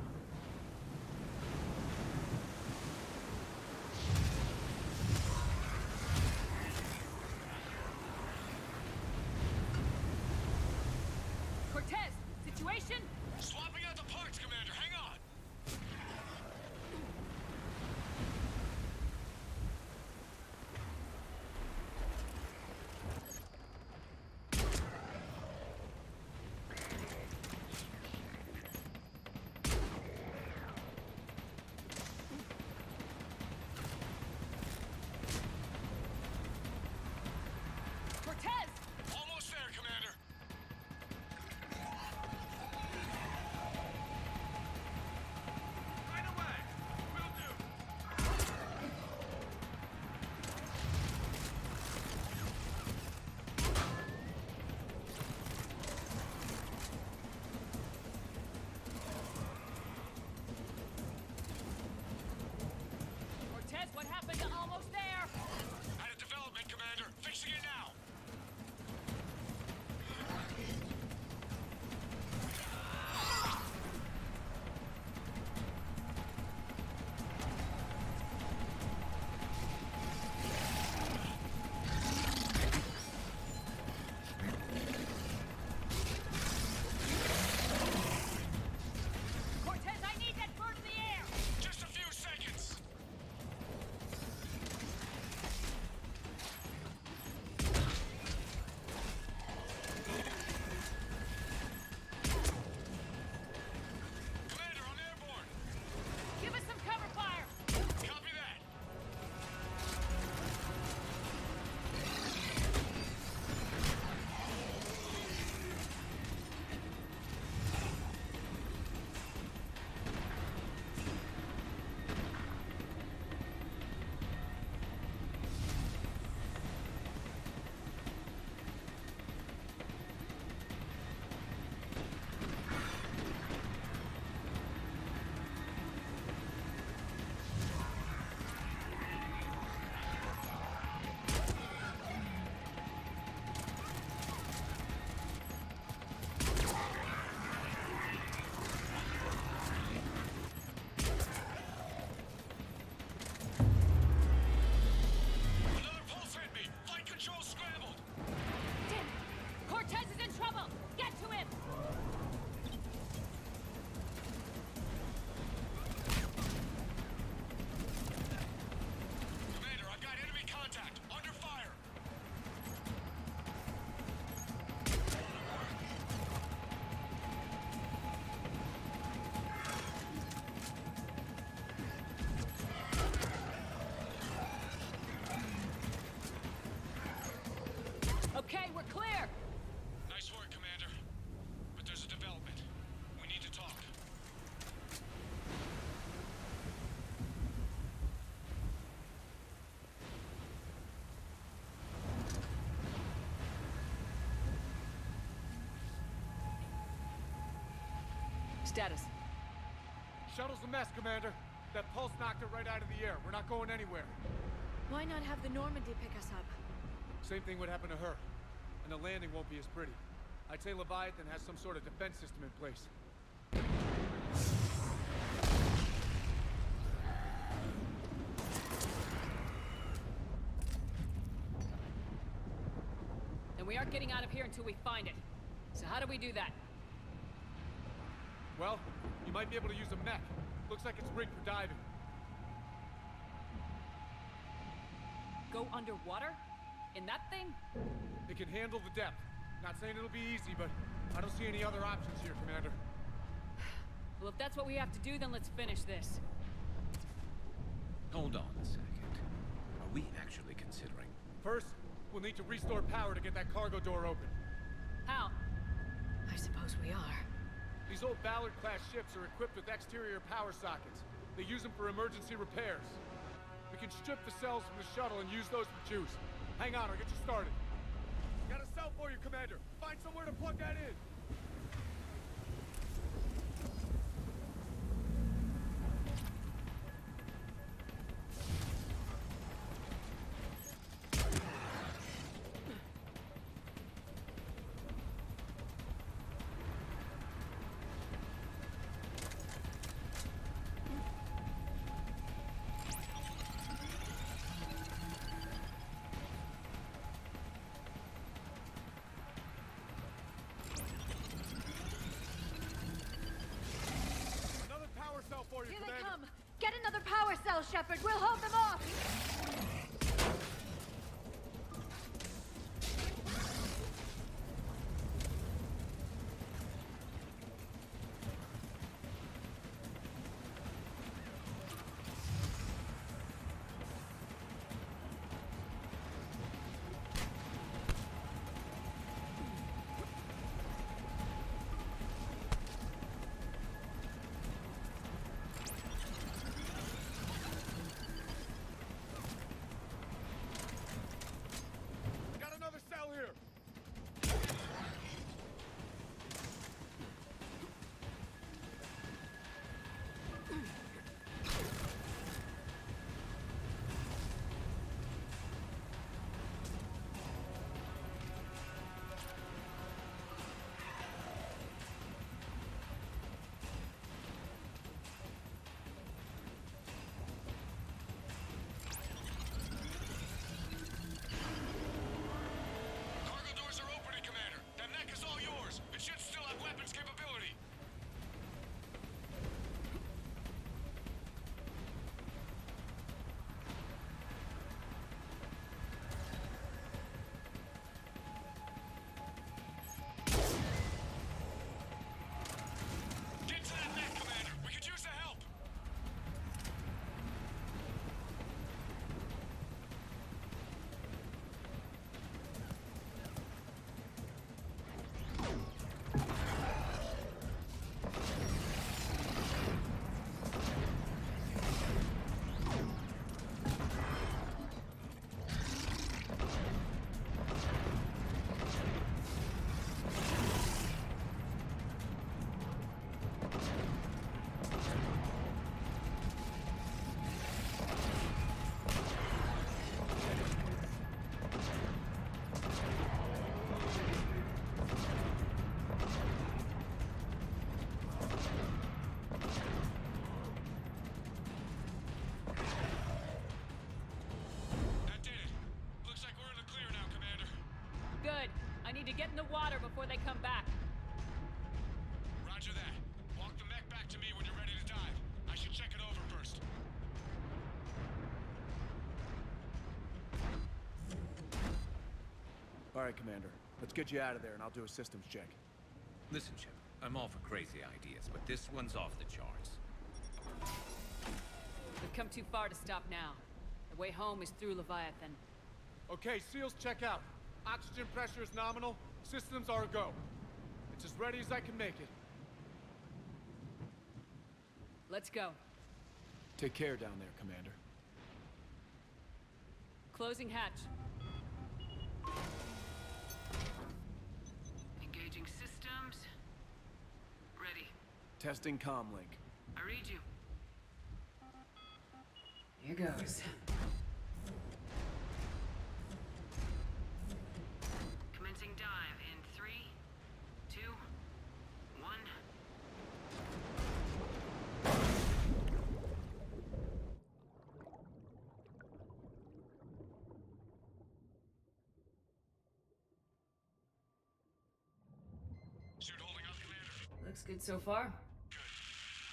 Cortez, situation? Swapping out the parts, Commander. Hang on. Cortez! Almost there, Commander. Right away. Will do. Cortez, what happened to almost there? Had a development, Commander. Fixing it now. Cortez, I need that bird in the air! Just a few seconds. Commander, I'm airborne. Give us some cover fire! Copy that. Another pulse hit me. Flight control scrambled. Tim! Cortez is in trouble! Get to him! Commander, I've got enemy contact. Under fire. Okay, we're clear! Nice work, Commander. But there's a development. We need to talk. Status. Shuttle's a mess, Commander. That pulse knocked it right out of the air. We're not going anywhere. Why not have the Normandy pick us up? Same thing would happen to her. And the landing won't be as pretty. I'd say Leviathan has some sort of defense system in place. Then we aren't getting out of here until we find it. So how do we do that? Well, you might be able to use a mech. Looks like it's rigged for diving. Go underwater? In that thing? It can handle the depth. Not saying it'll be easy, but I don't see any other options here, Commander. Well, if that's what we have to do, then let's finish this. Hold on a second. Are we actually considering... First, we'll need to restore power to get that cargo door open. How? I suppose we are. These old Ballard-class ships are equipped with exterior power sockets. They use them for emergency repairs. We can strip the cells from the shuttle and use those for juice. Hang on, I'll get you started. Got a cell for you, Commander. Find somewhere to plug that in. Here they come! Get another power cell, Shepard! We'll hold them off! need to get in the water before they come back. Roger that. Walk the mech back to me when you're ready to dive. I should check it over first. All right, Commander. Let's get you out of there, and I'll do a systems check. Listen, Chip, I'm all for crazy ideas, but this one's off the charts. We've come too far to stop now. The way home is through Leviathan. Okay, SEALs check out. Oxygen pressure is nominal. Systems are a go. It's as ready as I can make it. Let's go. Take care down there, Commander. Closing hatch. Engaging systems. Ready. Testing comlink. I read you. Here goes. Commencing dive in 3, 2, 1. Suit holding up, Commander. Looks good so far. Good.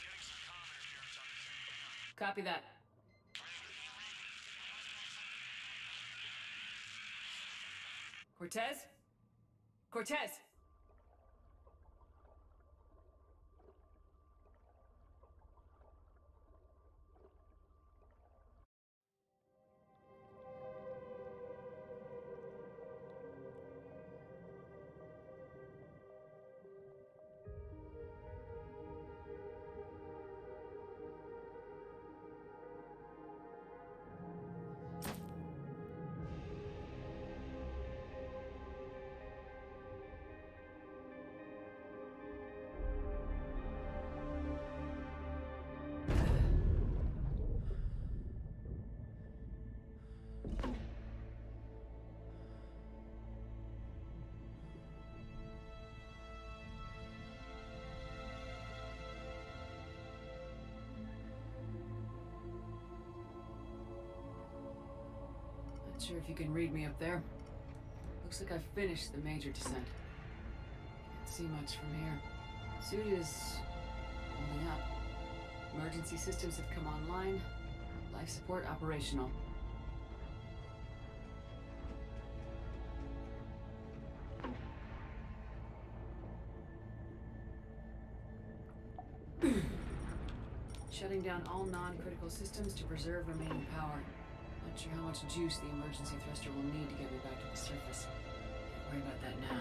Getting some comm interference on the thing. Copy that. Cortez? Cortez! sure if you can read me up there. Looks like I've finished the major descent. Can't see much from here. Suit is holding up. Emergency systems have come online. Life support operational. Shutting down all non-critical systems to preserve remaining power. Not sure how much juice the emergency thruster will need to get me back to the surface. Can't worry about that now.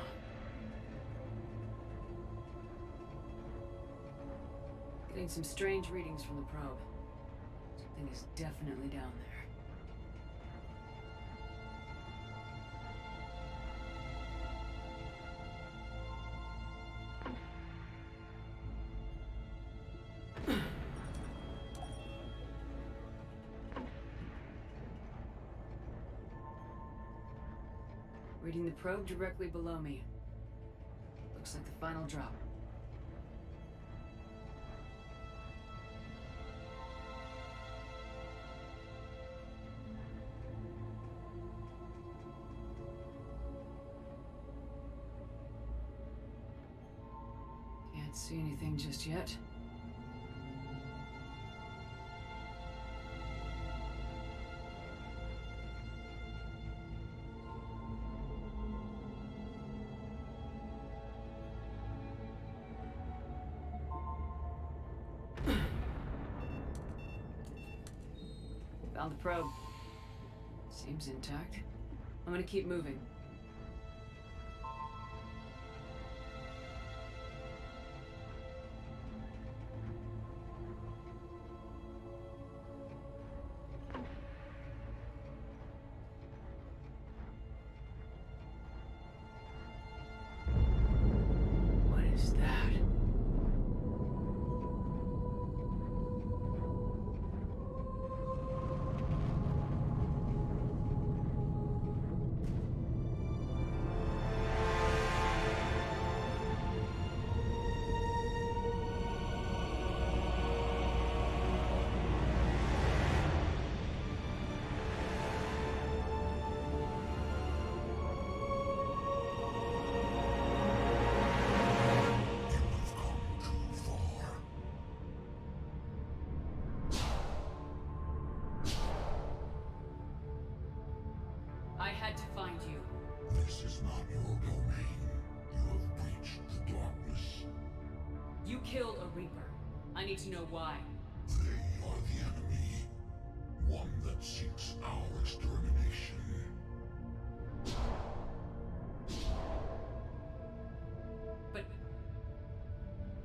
Getting some strange readings from the probe. Something is definitely down there. Reading the probe directly below me. Looks like the final drop. Can't see anything just yet. Found the probe. Seems intact. I'm gonna keep moving. What is that? I had to find you. This is not your domain. You have breached the darkness. You killed a Reaper. I need to know why. They are the enemy. One that seeks our extermination. But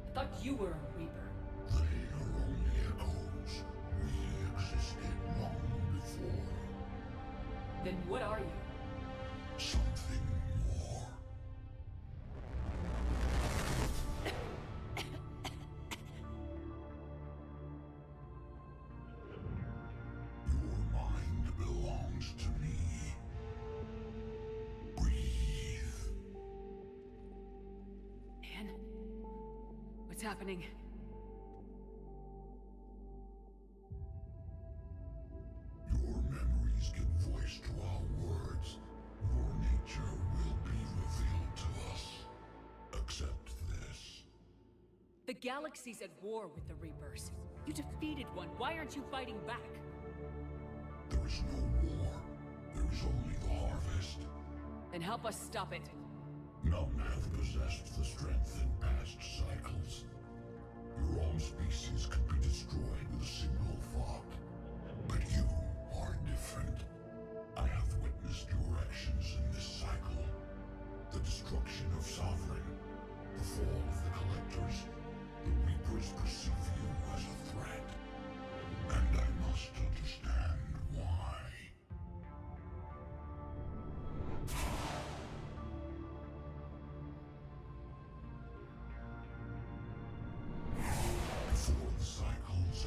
I thought you were a Reaper. They are only echoes. We existed long before. Then what are you? Something more. Your mind belongs to me. Breathe. Anne? What's happening? Your memories give voice to our words. Your nature will be revealed to us. Accept this. The galaxy's at war with the Reapers. You defeated one. Why aren't you fighting back? There is no war. There is only the harvest. Then help us stop it. None have possessed the strength in past cycles. Your own species could be destroyed with a single thought. But you are different. I have witnessed your actions in this cycle. The destruction of Sovereign, the fall of the Collectors. The Reapers perceive you as a threat. And I must understand why. Before the cycle's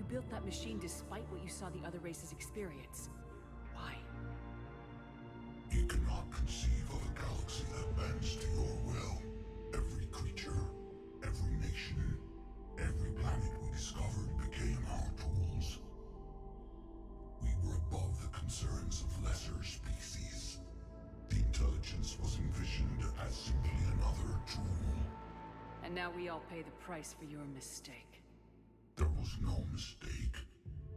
built that machine despite what you saw the other races experience. Why? You cannot conceive of a galaxy that bends to your will. Every creature, every nation, every planet we discovered became our tools. We were above the concerns of lesser species. The intelligence was envisioned as simply another tool. And now we all pay the price for your mistake. There was no mistake.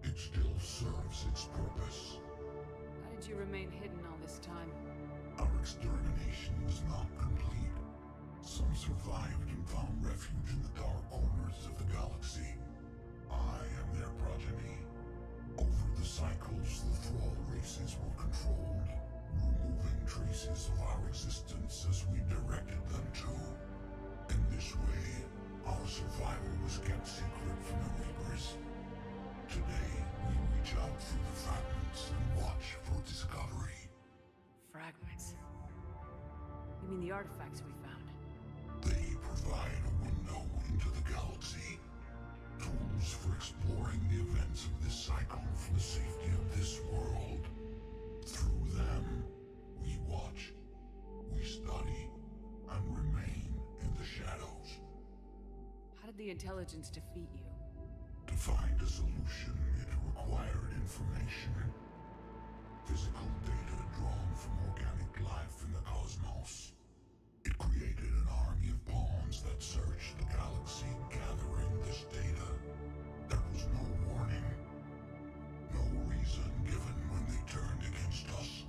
It still serves its purpose. How did you remain hidden all this time? Our extermination was not complete. Some survived and found refuge in the dark corners of the galaxy. I am their progeny. Over the cycles, the thrall races were controlled, removing traces of our existence as we directed them to. In this way, our survival was kept secret from the Reapers. Today, we reach out through the fragments and watch for discovery. Fragments? You mean the artifacts we found? They provide a window into the galaxy. Tools for exploring the events of this cycle for the safety of this world. Through them, we watch, we study, and remain in the shadows. How did the intelligence defeat you? To find a solution, it required information. Physical data drawn from organic life in the cosmos. It created an army of pawns that searched the galaxy, gathering this data. There was no warning, no reason given when they turned against us.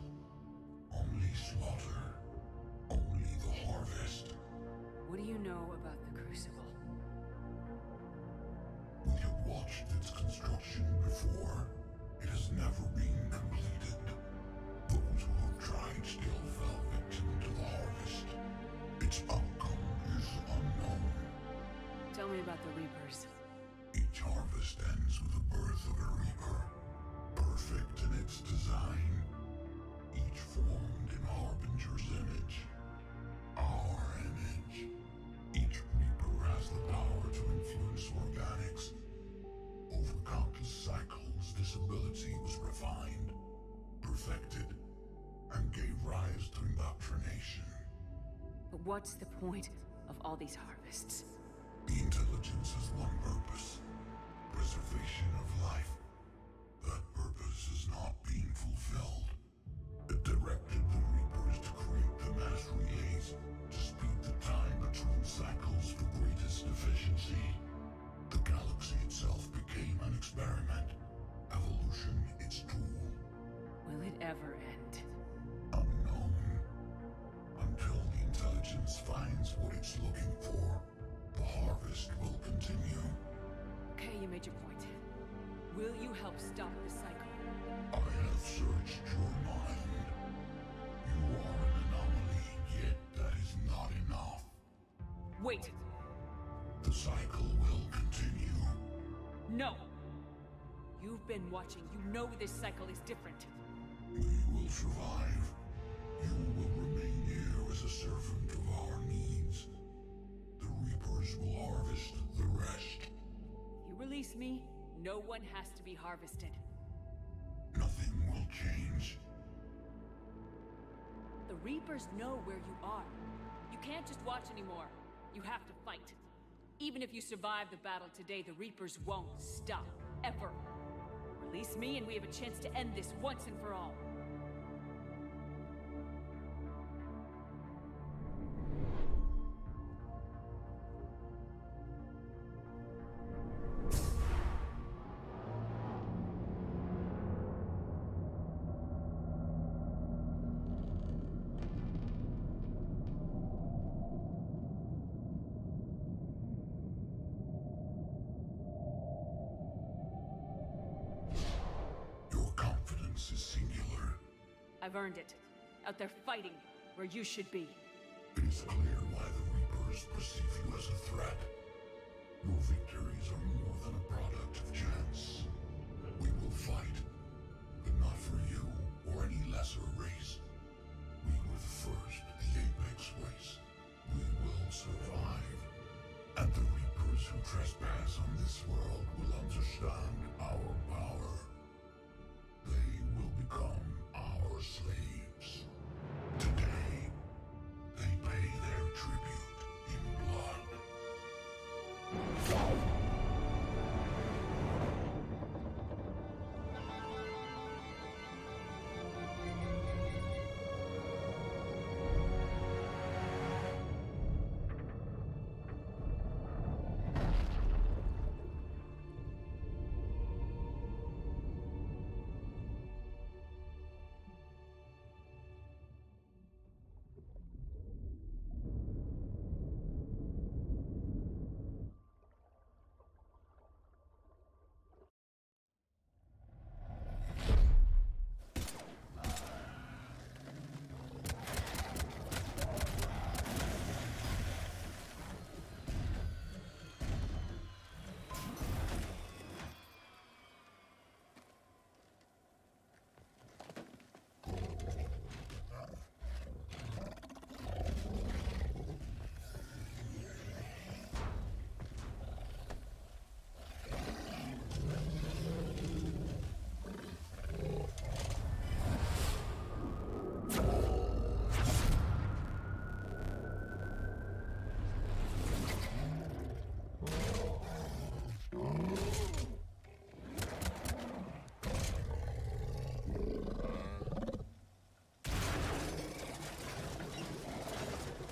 Only slaughter, only the harvest. What do you know about the Crucible? We have watched its construction before. It has never been completed. Those who have tried still fell victim to the harvest. Its outcome is unknown. Tell me about the Reapers. Each harvest ends with the birth of a Reaper. Perfect in its design. Each formed in Harbinger's image. Our image. Each Reaper has the power to influence organics. Over countless cycles, this ability was refined, perfected, and gave rise to indoctrination. But what's the point of all these harvests? The intelligence has one purpose: preservation of life. That purpose is not being fulfilled. It directed the Reapers to create the mass relays to speed the time between cycles for greatest efficiency. The galaxy itself became an experiment. Evolution its tool. Will it ever end? Unknown. Until the intelligence finds what it's looking for, the harvest will continue. Okay, you made your point. Will you help stop the cycle? I have searched your mind. You are an anomaly, yet that is not enough. Wait! The cycle will continue. No! You've been watching. You know this cycle is different. We will survive. You will remain here as a servant of our needs. The Reapers will harvest the rest. You release me, no one has to be harvested. Nothing will change. The Reapers know where you are. You can't just watch anymore. You have to fight. Even if you survive the battle today, the Reapers won't stop. Ever. Release me and we have a chance to end this once and for all. Is singular. I've earned it. Out there fighting, where you should be. It is clear why the Reapers perceive you as a threat. Your victories are more than a product of chance. We will fight, but not for you or any lesser race. We were the first, the apex race. We will survive. And the Reapers who trespass on this world will understand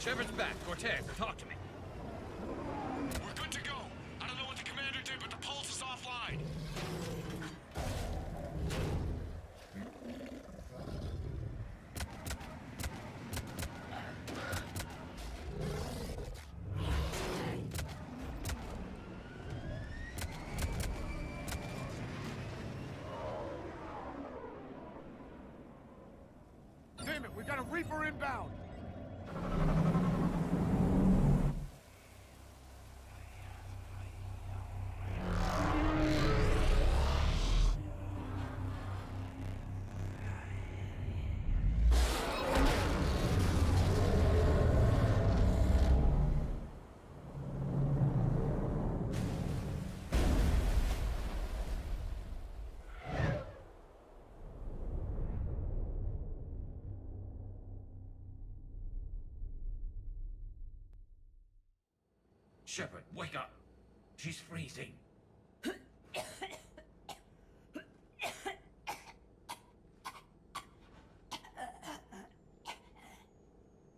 Shepard's back. Cortez, talk to me. We're good to go. I don't know what the commander did, but the pulse is offline. Damn it, we got a Reaper inbound! Shepard, wake up. She's freezing.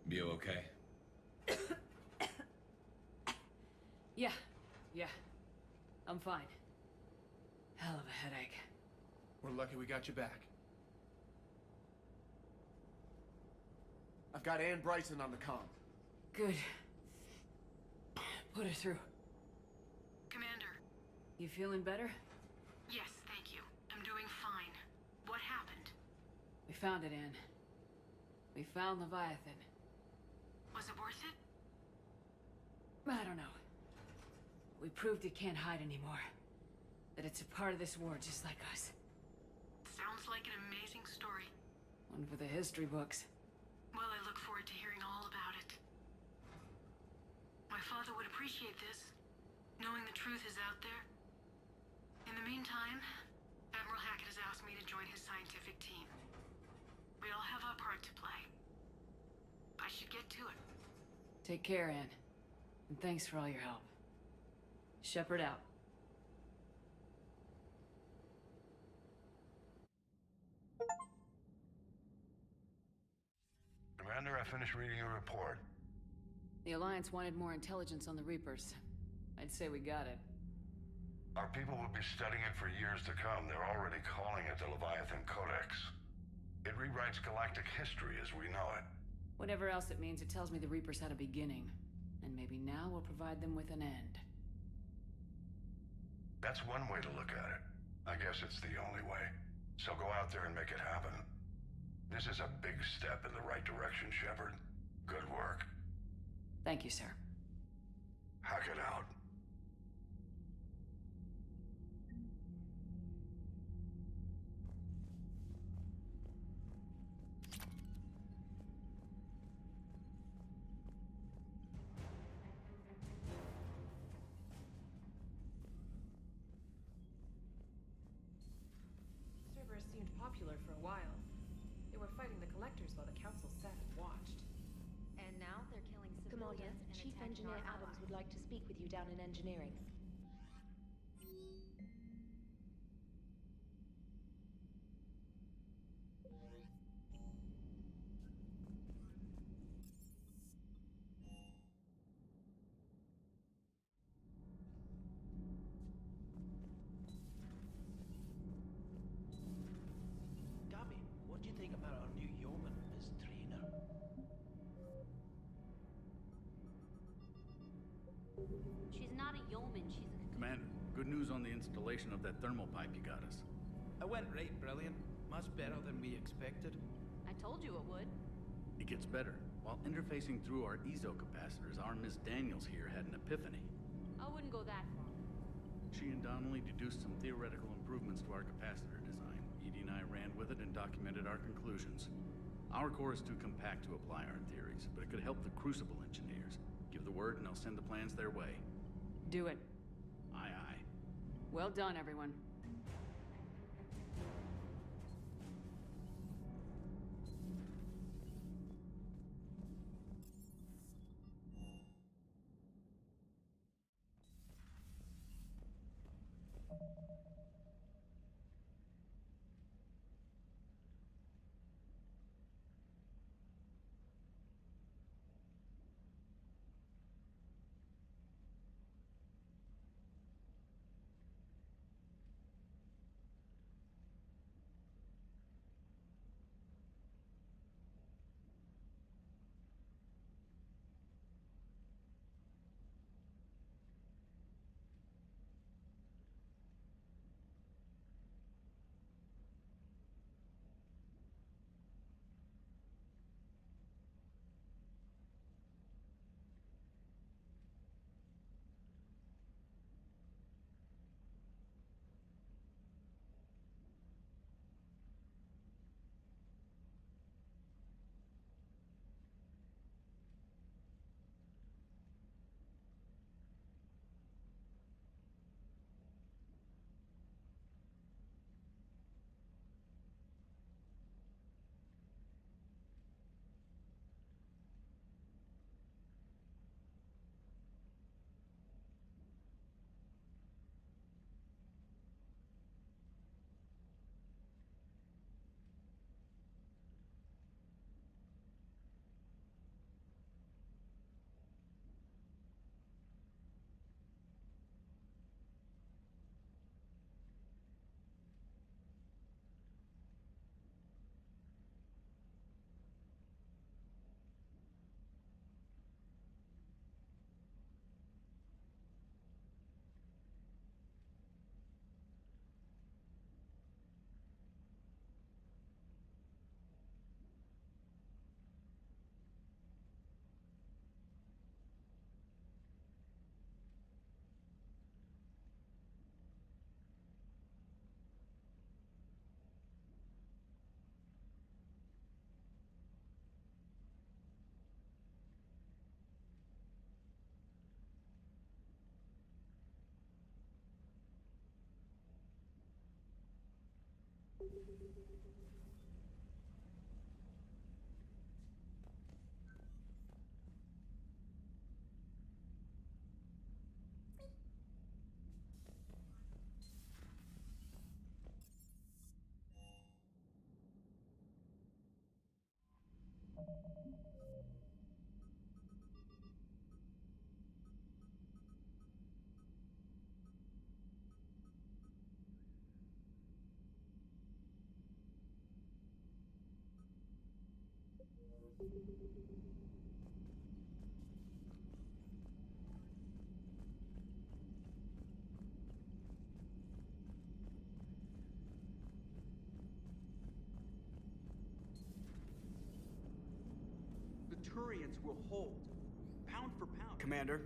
You okay? Yeah. I'm fine. Hell of a headache. We're lucky we got you back. I've got Ann Bryson on the comm. Good. Put her through. Commander. You feeling better? Yes, thank you. I'm doing fine. What happened? We found it, Ann. We found Leviathan. Was it worth it? I don't know. We proved it can't hide anymore. That it's a part of this war just like us. Sounds like an amazing story. One for the history books. Well, I look forward to hearing all about it. My father would appreciate this, knowing the truth is out there. In the meantime, Admiral Hackett has asked me to join his scientific team. We all have our part to play. I should get to it. Take care, Ann. And thanks for all your help. Shepard out. Commander, I finished reading your report. The Alliance wanted more intelligence on the Reapers. I'd say we got it. Our people will be studying it for years to come. They're already calling it the Leviathan Codex. It rewrites galactic history as we know it. Whatever else it means, it tells me the Reapers had a beginning. And maybe now we'll provide them with an end. That's one way to look at it. I guess it's the only way. So go out there and make it happen. This is a big step in the right direction, Shepard. Good work. Thank you, sir. Hackett out. Servers seemed popular for a while. They were fighting the collectors while the council sat and watched. And now they're killing Commander, civilians and Chief attacking Engineer our Adams allies. would like to speak with you down in engineering. Gabby, what do you think about our new yeoman, Miss Trainer? She's not a yeoman, she's a... Commander, good news on the installation of that thermal pipe you got us. It went right brilliant. Much better than we expected. I told you it would. It gets better. While interfacing through our ezo capacitors, our Miss Daniels here had an epiphany. I wouldn't go that far. She and Donnelly deduced some theoretical improvements to our capacitor design. Edie and I ran with it and documented our conclusions. Our core is too compact to apply our theories, but it could help the Crucible engineers. Give the word and I'll send the plans their way. Do it. Aye, aye. Well done, everyone. The Turians will hold, pound for pound. Commander.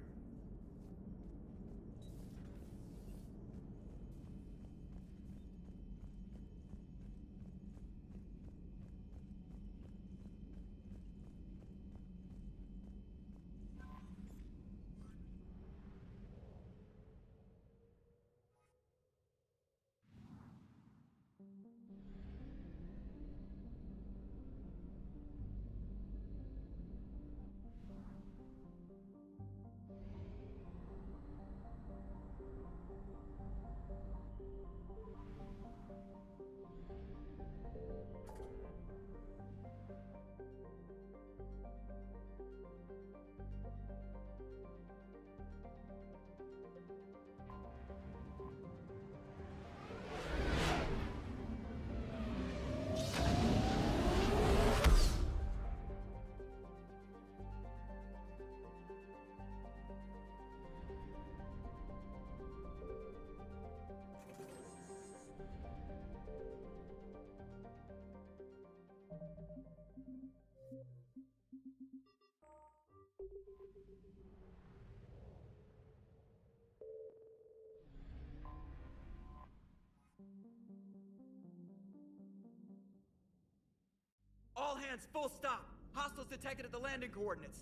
All hands, full stop! Hostiles detected at the landing coordinates.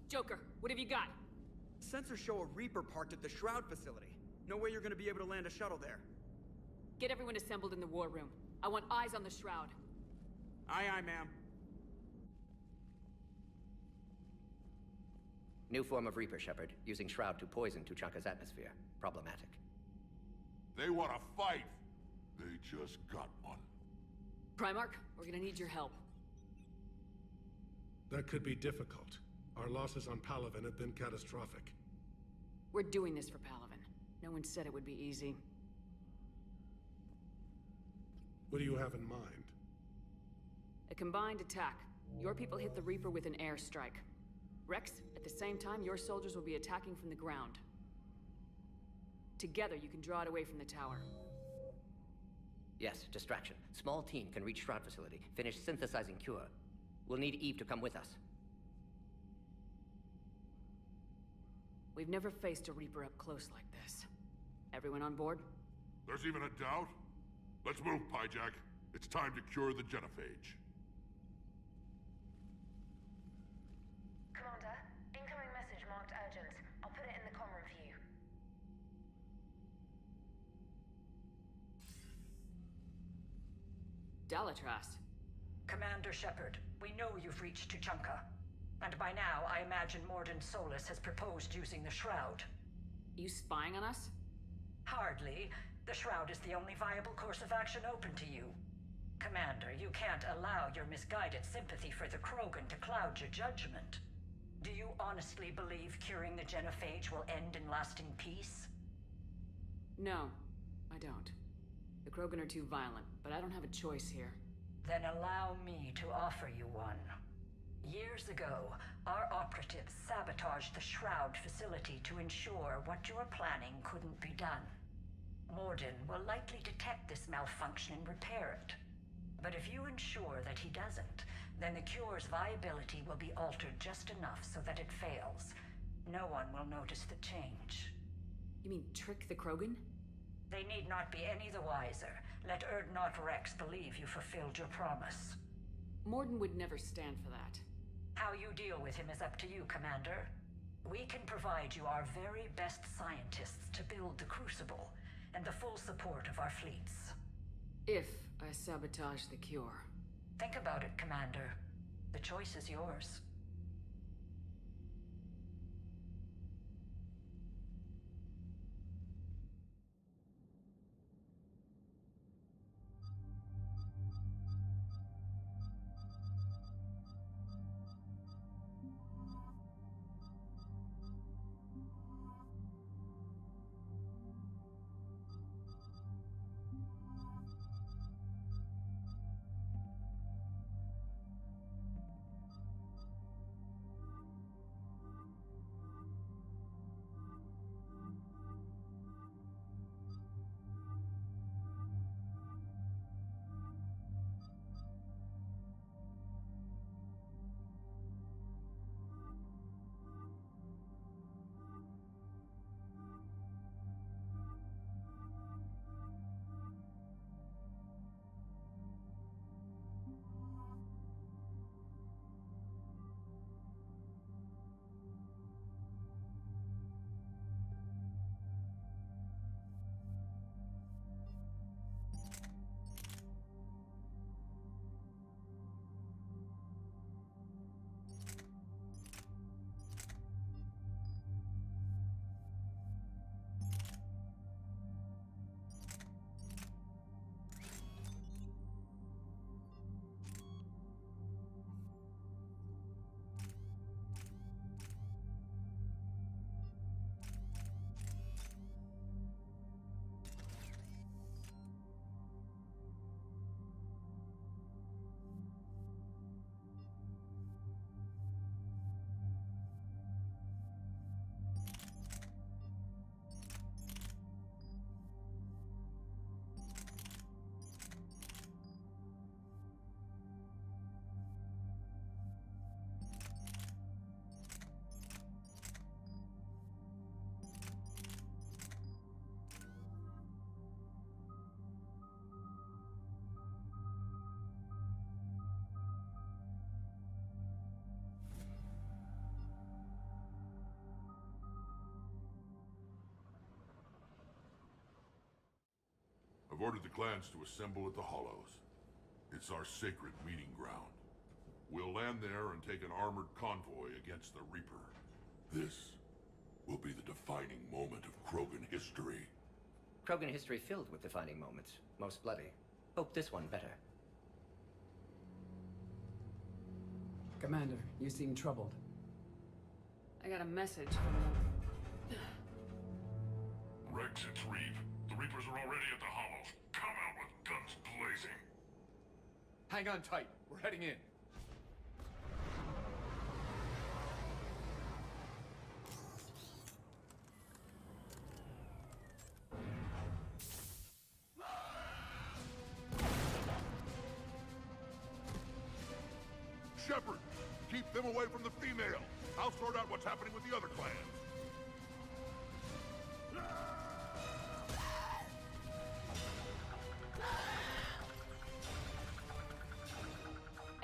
Joker, what have you got? Sensors show a Reaper parked at the Shroud facility. No way you're gonna be able to land a shuttle there. Get everyone assembled in the war room. I want eyes on the Shroud. Aye, aye, ma'am. New form of Reaper, Shepard, using Shroud to poison Tuchanka's atmosphere. Problematic. They want to fight. They just got one. Primarch, we're gonna need your help. That could be difficult. Our losses on Palaven have been catastrophic. We're doing this for Palaven. No one said it would be easy. What do you have in mind? A combined attack. Your people hit the Reaper with an airstrike. Rex, at the same time, your soldiers will be attacking from the ground. Together, you can draw it away from the tower. Yes, distraction. Small team can reach Shroud facility, finish synthesizing cure. We'll need Eve to come with us. We've never faced a Reaper up close like this. Everyone on board? There's even a doubt? Let's move, Pyjack. It's time to cure the genophage. Commander, incoming message marked urgent. I'll put it in the comm room for you. Dalatras. Commander Shepard, we know you've reached Tuchanka. And by now, I imagine Mordin Solus has proposed using the Shroud. You spying on us? Hardly. The Shroud is the only viable course of action open to you. Commander, you can't allow your misguided sympathy for the Krogan to cloud your judgment. Do you honestly believe curing the genophage will end in lasting peace? No, I don't. The Krogan are too violent, but I don't have a choice here. Then allow me to offer you one. Years ago, our operatives sabotaged the Shroud facility to ensure what you were planning couldn't be done. Mordin will likely detect this malfunction and repair it. But if you ensure that he doesn't, then the cure's viability will be altered just enough so that it fails. No one will notice the change. You mean trick the Krogan? They need not be any the wiser. Let Erdnot Rex believe you fulfilled your promise. Mordin would never stand for that. How you deal with him is up to you, Commander. We can provide you our very best scientists to build the Crucible, and the full support of our fleets. If I sabotage the cure. Think about it, Commander. The choice is yours. I've ordered the clans to assemble at the Hollows. It's our sacred meeting ground. We'll land there and take an armored convoy against the Reaper. This will be the defining moment of Krogan history. Krogan history filled with defining moments, most bloody. Hope this one better. Commander, you seem troubled. I got a message from them. Rex, it's Reeve. The Reapers are already at the Hollows. Come out with guns blazing. Hang on tight. We're heading in. Shepard, keep them away from the female. I'll sort out what's happening with the other clans.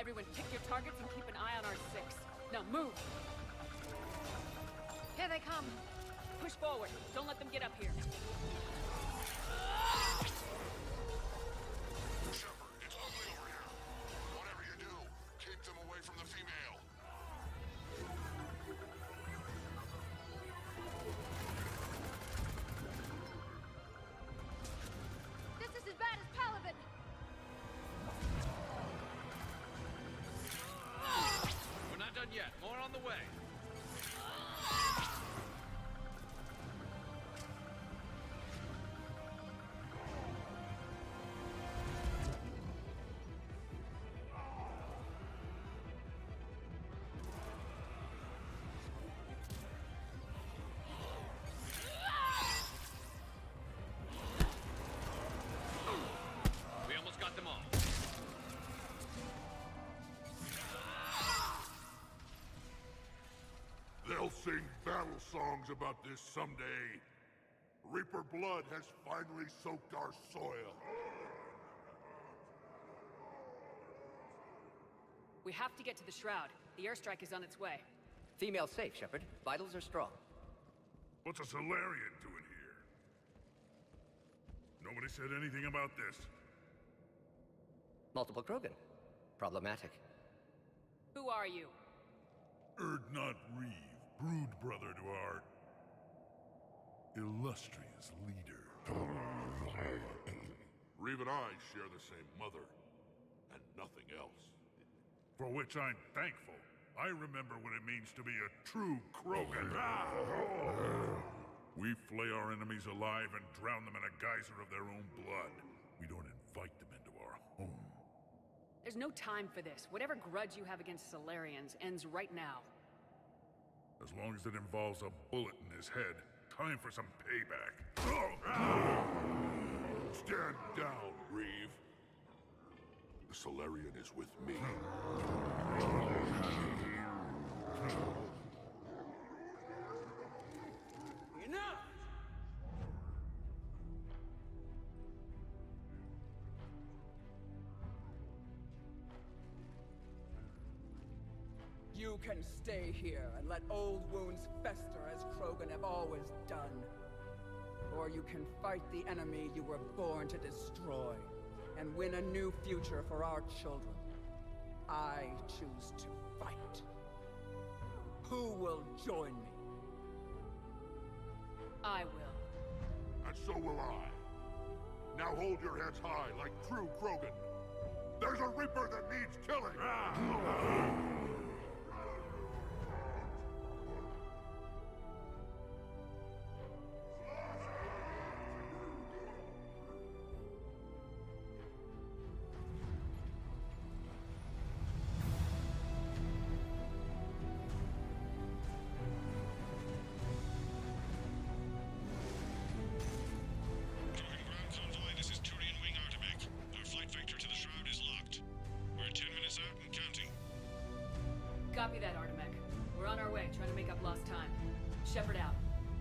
Everyone pick your targets and keep an eye on our six. Now move! Here they come! Push forward. Don't let them get up here. Shepard, it's ugly over here. Whatever you do, keep them away from the female. This is as bad as Palaven! We're not done yet. More on the way. We almost got them all. They'll sing battle songs about this someday. Reaper blood has finally soaked our soil. We have to get to the Shroud. The airstrike is on its way. Female safe, Shepard. Vitals are strong. What's a Solarian doing here? Nobody said anything about this. Multiple Krogan. Problematic. Who are you? Not Reeve, brood brother to our illustrious leader. Reeve and I share the same mother, and nothing else. For which I'm thankful. I remember what it means to be a true Krogan. We flay our enemies alive and drown them in a geyser of their own blood. We don't invite them into our home. There's no time for this. Whatever grudge you have against Solarians ends right now. As long as it involves a bullet in his head, time for some payback. Stand down, Reeve. The Solarian is with me. Enough! You can stay here and let old wounds fester as Krogan have always done. Or you can fight the enemy you were born to destroy and win a new future for our children. I choose to fight. Who will join me? I will. And so will I. Now hold your heads high like true Krogan. There's a Reaper that needs killing! Copy that, Artemech. We're on our way, trying to make up lost time. Shepard out.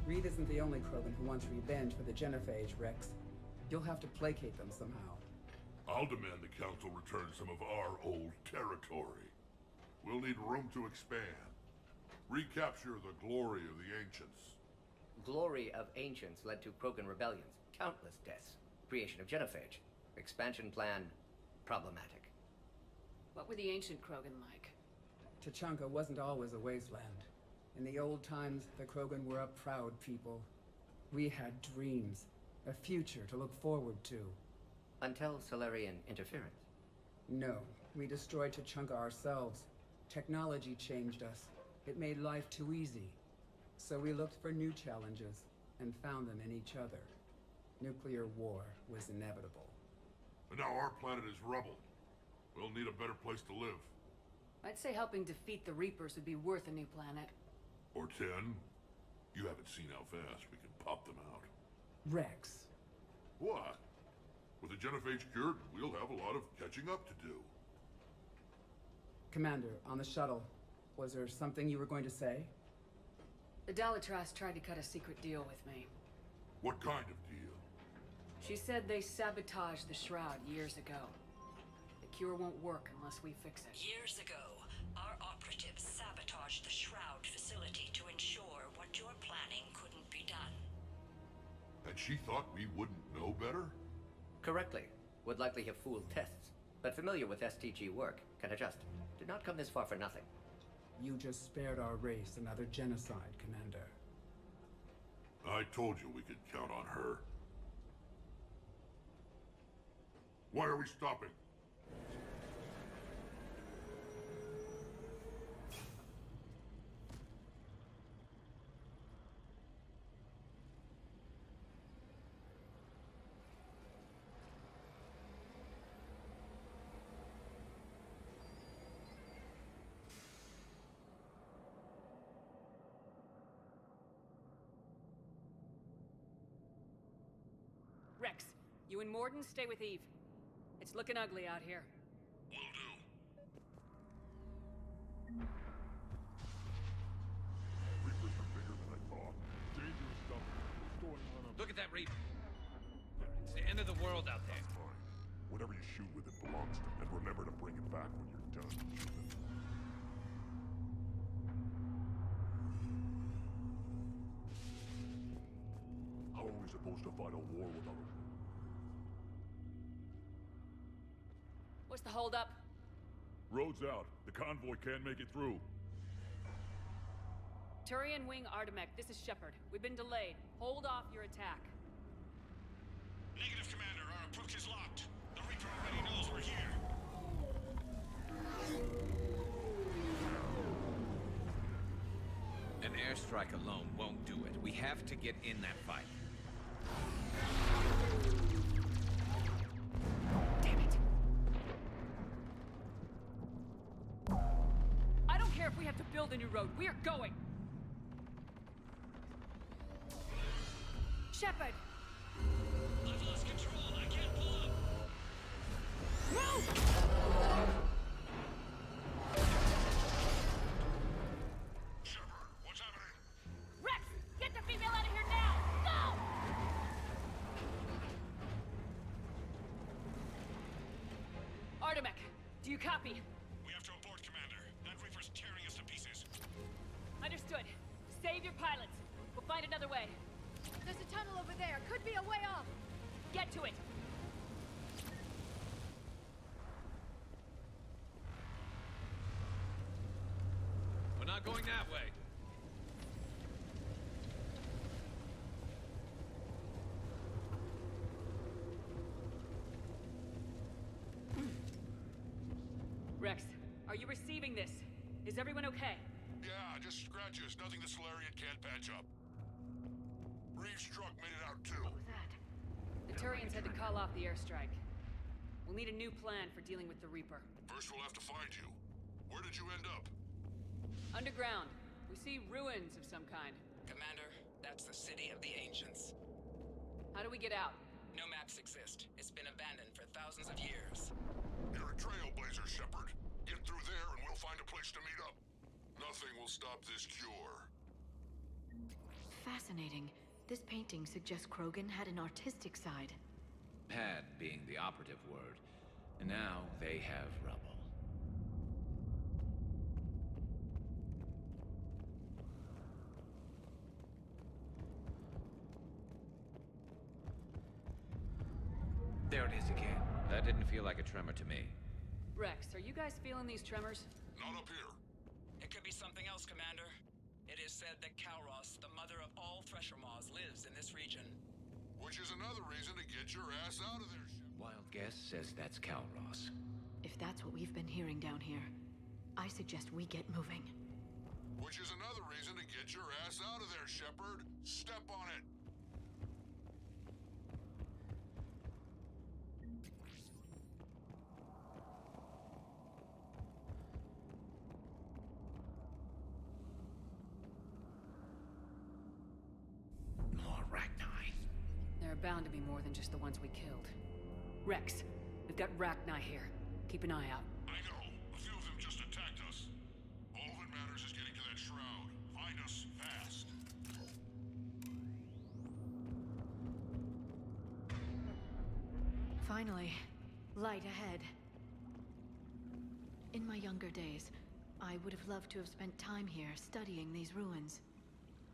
Reed isn't the only Krogan who wants revenge for the Genophage, Rex. You'll have to placate them somehow. I'll demand the Council return some of our old territory. We'll need room to expand. Recapture the glory of the Ancients. Glory of Ancients led to Krogan rebellions, countless deaths, creation of Genophage. Expansion plan, problematic. What were the ancient Krogan like? Tachanka wasn't always a wasteland. In the old times, the Krogan were a proud people. We had dreams, a future to look forward to. Until Solarian interference. No, we destroyed Tachanka ourselves. Technology changed us. It made life too easy. So we looked for new challenges, and found them in each other. Nuclear war was inevitable. And now our planet is rubble. We'll need a better place to live. I'd say helping defeat the Reapers would be worth a new planet. Or 10. You haven't seen how fast we can pop them out. Rex. What? With the Genophage cured, we'll have a lot of catching up to do. Commander, on the shuttle, was there something you were going to say? The Dalitras tried to cut a secret deal with me. What kind of deal? She said they sabotaged the Shroud years ago. The cure won't work unless we fix it. Years ago, our operatives sabotaged the Shroud facility to ensure what you're planning couldn't be done. And she thought we wouldn't know better? Correctly. Would likely have fooled tests, but familiar with STG work, can adjust. Did not come this far for nothing. You just spared our race another genocide, Commander. I told you we could count on her. Why are we stopping? Rex, you and Morden stay with Eve. It's looking ugly out here. Will do. Reapers are bigger than I thought. Dangerous stuff. What's going on up? Look at that Reaper. It's the end of the world out there. Fine. Whatever you shoot with it belongs to me. And remember to bring it back when you're done shooting. How are we supposed to fight a war without a... What's the holdup? Road's out. The convoy can't make it through. Turian Wing Artemek, this is Shepard. We've been delayed. Hold off your attack. Negative, Commander. Our approach is locked. The Reaper already knows we're here. An airstrike alone won't do it. We have to get in that fight. Damn it. I don't care if we have to build a new road. We are going. Shepard! I've lost control. I can't pull up. Move! Shepard, what's happening? Rex! Get the female out of here now! Go! Artemek, do you copy? We have to abort, Commander. That Reaper's tearing us to pieces. Understood. Save your pilots. We'll find another way. There's a tunnel over there. Could be a way off. Get to it. We're not going that way. Rex, are you receiving this? Is everyone okay? Yeah, just scratches. Nothing the Solarian can't patch up. Reeves' truck made it out too. The Turians had to call off the airstrike. We'll need a new plan for dealing with the Reaper. First we'll have to find you. Where did you end up? Underground. We see ruins of some kind. Commander, that's the city of the ancients. How do we get out? No maps exist. It's been abandoned for thousands of years. You're a trailblazer, Shepard. Get through there and we'll find a place to meet up. Nothing will stop this cure. Fascinating. This painting suggests Krogan had an artistic side. Had being the operative word. And now they have rubble. There it is again. That didn't feel like a tremor to me. Rex, are you guys feeling these tremors? Not up here. It could be something else, Commander. It is said that Kalros, the mother of all Thresher Maws, lives in this region. Which is another reason to get your ass out of there, Shepard. Wild guess says that's Kalros. If that's what we've been hearing down here, I suggest we get moving. Which is another reason to get your ass out of there, Shepard. Step on it. More Rachni. There are bound to be more than just the ones we killed. Rex, we've got Rachni here. Keep an eye out. I know. A few of them just attacked us. All that matters is getting to that shroud. Find us fast. Finally, light ahead. In my younger days, I would have loved to have spent time here studying these ruins.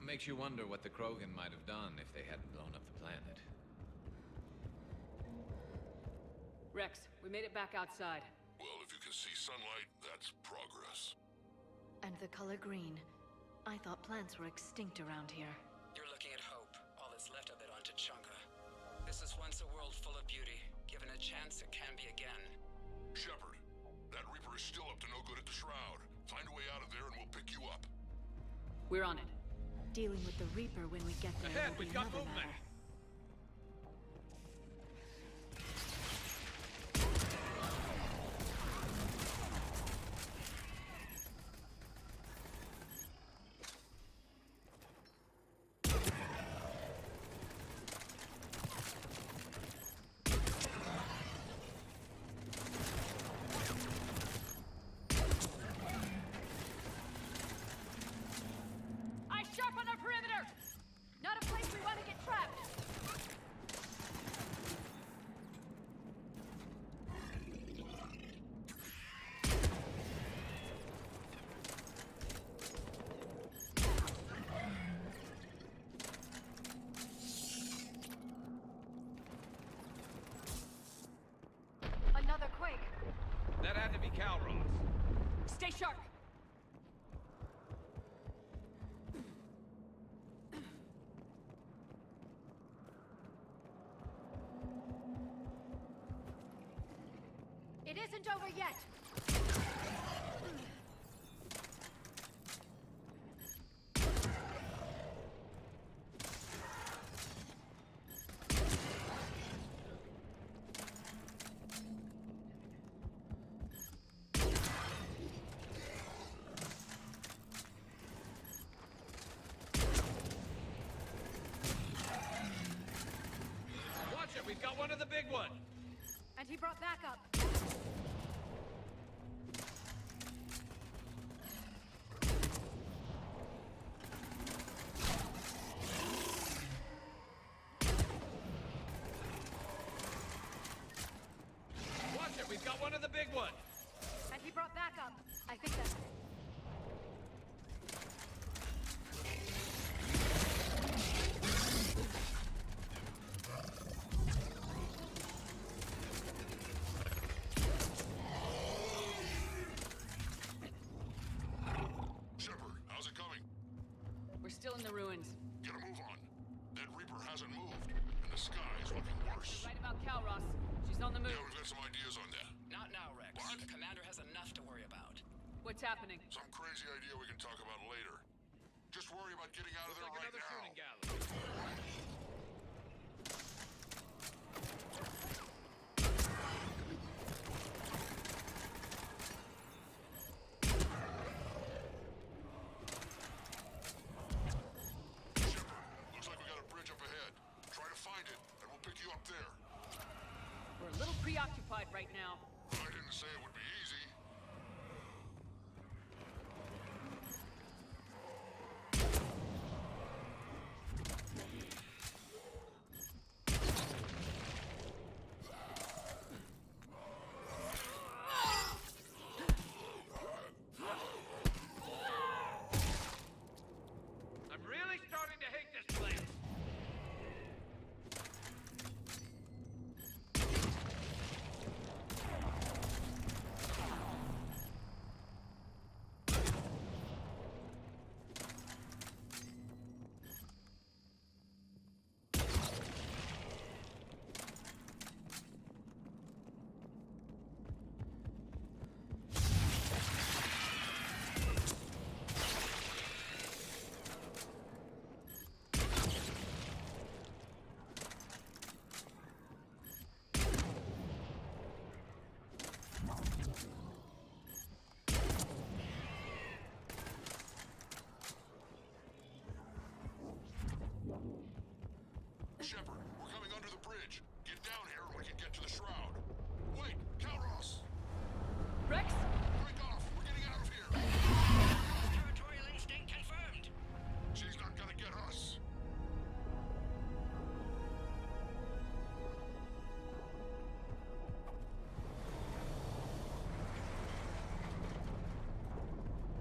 Makes you wonder what the Krogan might have done if they hadn't blown up the planet. Rex, we made it back outside. Well, if you can see sunlight, that's progress. And the color green. I thought plants were extinct around here. You're looking at hope, all that's left of it on Tuchanka. This is once a world full of beauty. Given a chance, it can be again. Shepard, that Reaper is still up to no good at the shroud. Find a way out of there and we'll pick you up. We're on it. Dealing with the Reaper when we get there Ahead, will be we've got another movement. matter. Eyes sharp on our perimeter! Not a place we want to get trapped! Calros. Stay sharp! It isn't over yet! Watch it, we've got one of the big ones. And he brought backup. Watch it, we've got one of the big ones. And he brought backup. I think that's... Shepard, how's it coming? We're still in the ruins. Get a move on. That Reaper hasn't moved, and the sky is looking worse. You're right about Calros. She's on the move. Yeah, we've got some ideas on that. Not now, Rex. What? The commander has enough to worry about. What's happening? Some crazy idea we can talk about later. Just worry about getting out of there Like right another now. shooting gallery. Looks like we got a bridge up ahead. Try to find it, and we'll pick you up there. We're a little preoccupied right now. I didn't say it would be easy. I'm really starting to hate this place. Shepard, we're coming under the bridge. Get down here and we can get to the shroud. Wait, Calros! Rex? Break off! We're getting out of here! Territorial instinct confirmed. She's not gonna get us.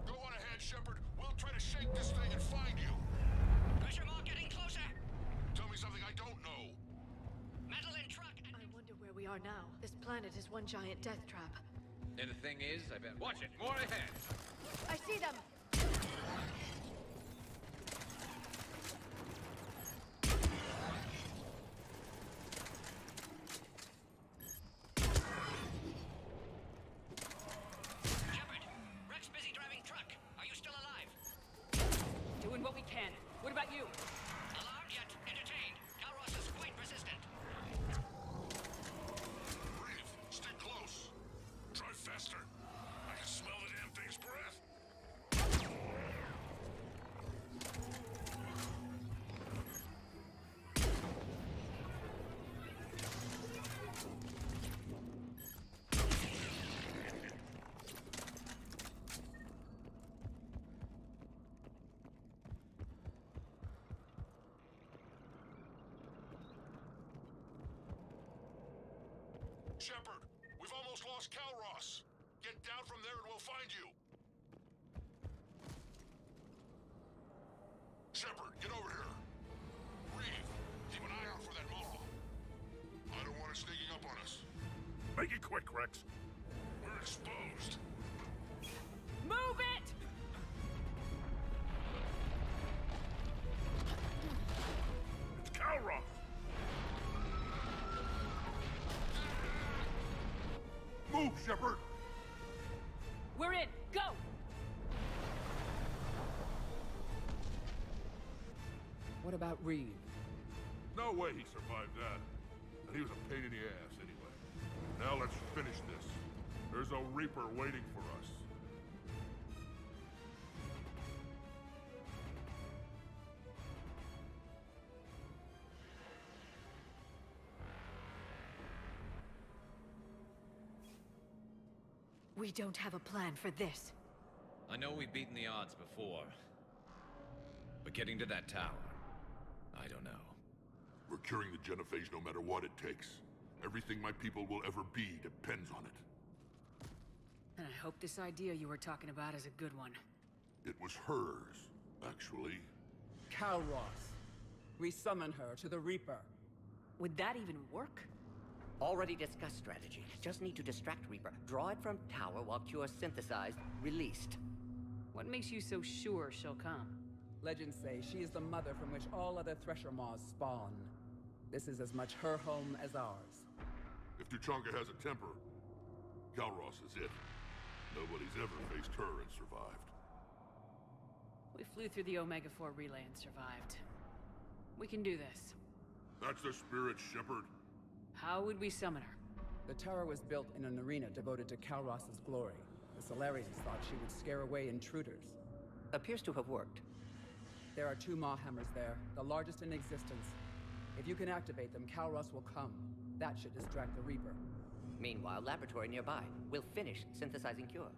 Go on ahead, Shepard. We'll try to shake this thing and find you. Pressure mark getting closer. Tell me something I don't know. Metal in truck. I wonder where we are now. This planet is one giant death trap. And the thing is, I bet. Watch it, more ahead. I see them! Shepard, Rex busy driving truck. Are you still alive? Doing what we can. What about you? Alarmed yet entertained. Calros is quite persistent. Breathe. Stay close. Try faster. I can smell the damn thing's breath. Shepard, we've almost lost Calros. Get down from there and we'll find you. Shepard, get over here. Breathe. Keep an eye out for that Maw. I don't want it sneaking up on us. Make it quick, Rex. We're We're exposed. Move it! It's Calroth! Move, Shepard! We're in! Go! What about Reed? No way he survived that. And he was a pain in the ass anyway. Now let's finish this. There's a Reaper waiting for us. We don't have a plan for this. I know we've beaten the odds before. But getting to that tower, I don't know. We're curing the genophage no matter what it takes. Everything my people will ever be depends on it. And I hope this idea you were talking about is a good one. It was hers, actually. Calroth. We summon her to the Reaper. Would that even work? Already discussed strategy. Just need to distract Reaper. Draw it from tower while Cure synthesized, released. What makes you so sure she'll come? Legends say she is the mother from which all other Thresher Maws spawn. This is as much her home as ours. If Tuchanka has a temper, Calroth is it. Nobody's ever faced her and survived. We flew through the Omega-4 relay and survived. We can do this. That's the spirit, Shepard. How would we summon her? The tower was built in an arena devoted to Calroth's glory. The Solarians thought she would scare away intruders. Appears to have worked. There are 2 Maw hammers there, the largest in existence. If you can activate them, Calroth will come. That should distract the Reaper. Meanwhile, laboratory nearby. We'll finish synthesizing Cure.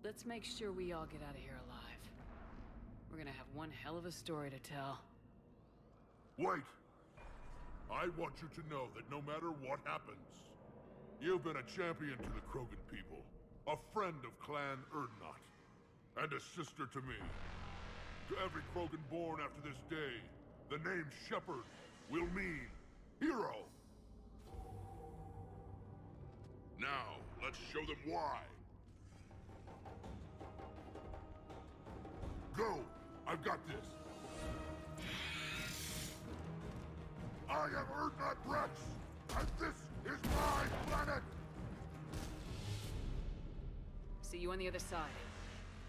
Let's make sure we all get out of here alive. We're gonna have one hell of a story to tell. Wait! I want you to know that no matter what happens, you've been a champion to the Krogan people, a friend of Clan Erdnot, and a sister to me. To every Krogan born after this day, the name Shepard will mean hero. Now, let's show them why. Go! I've got this. I am Erdnot Rex, and this is my planet! See you on the other side.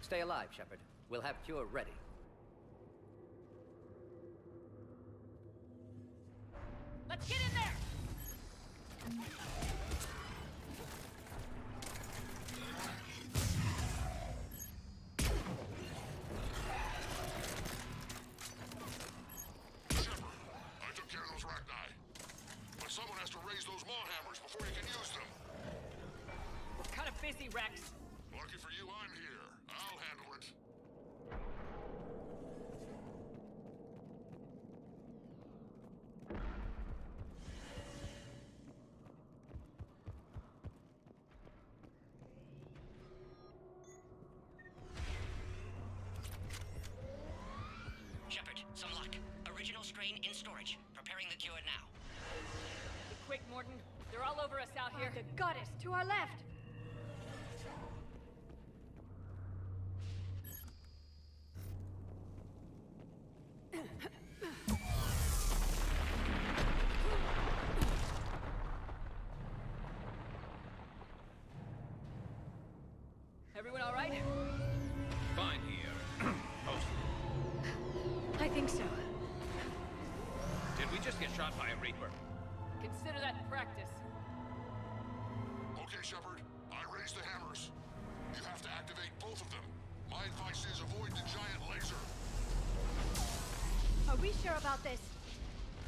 Stay alive, Shepard. We'll have Cure ready. Let's get in there! Someone has to raise those Maw hammers before you can use them. We're kind of busy, Rex. Lucky for you, I'm here. I'll handle it. Shepard, some luck. Original strain in storage. Preparing the cure now. Quick, Morton. They're all over us out here. The goddess, to our left! Everyone all right? Fine here. Mostly. I think so. Did we just get shot by a Reaper? Consider that practice. Okay, Shepard. I raised the hammers. You have to activate both of them. My advice is avoid the giant laser. Are we sure about this?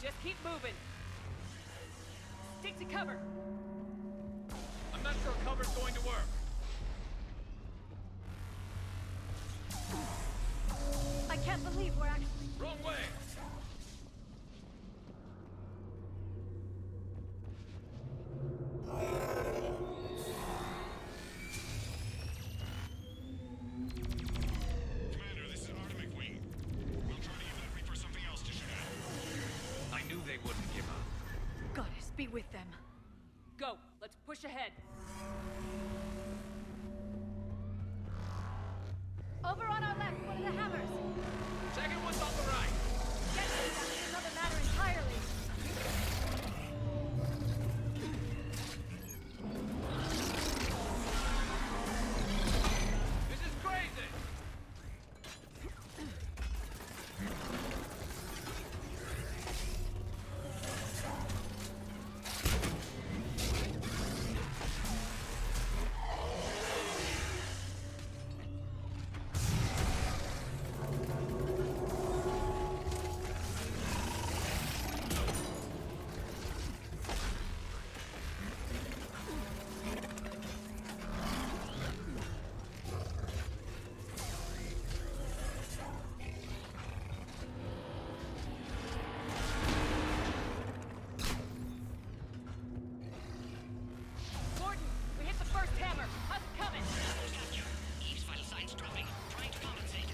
Just keep moving. Stick to cover. I'm not sure cover's going to work. I can't believe we're actually... Wrong way! Commander, this is Artemic Wing. We'll try to give that Reaper something else to shoot at. I knew they wouldn't give up. Goddess, be with them. Go. Let's push ahead. Over on our left, one of the hammers. Second one's on the right. Getting to that is another matter entirely. This is crazy. Gordon, we hit the first hammer. How's it coming? Eve's vital signs dropping. Trying to compensate.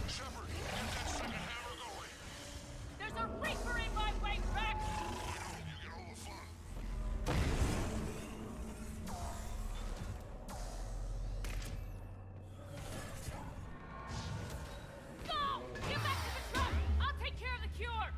Shepard, get that second hammer going. There's a Reaper in my way, Rex! You get all the fun. Go! Get back to the truck! I'll take care of the cure!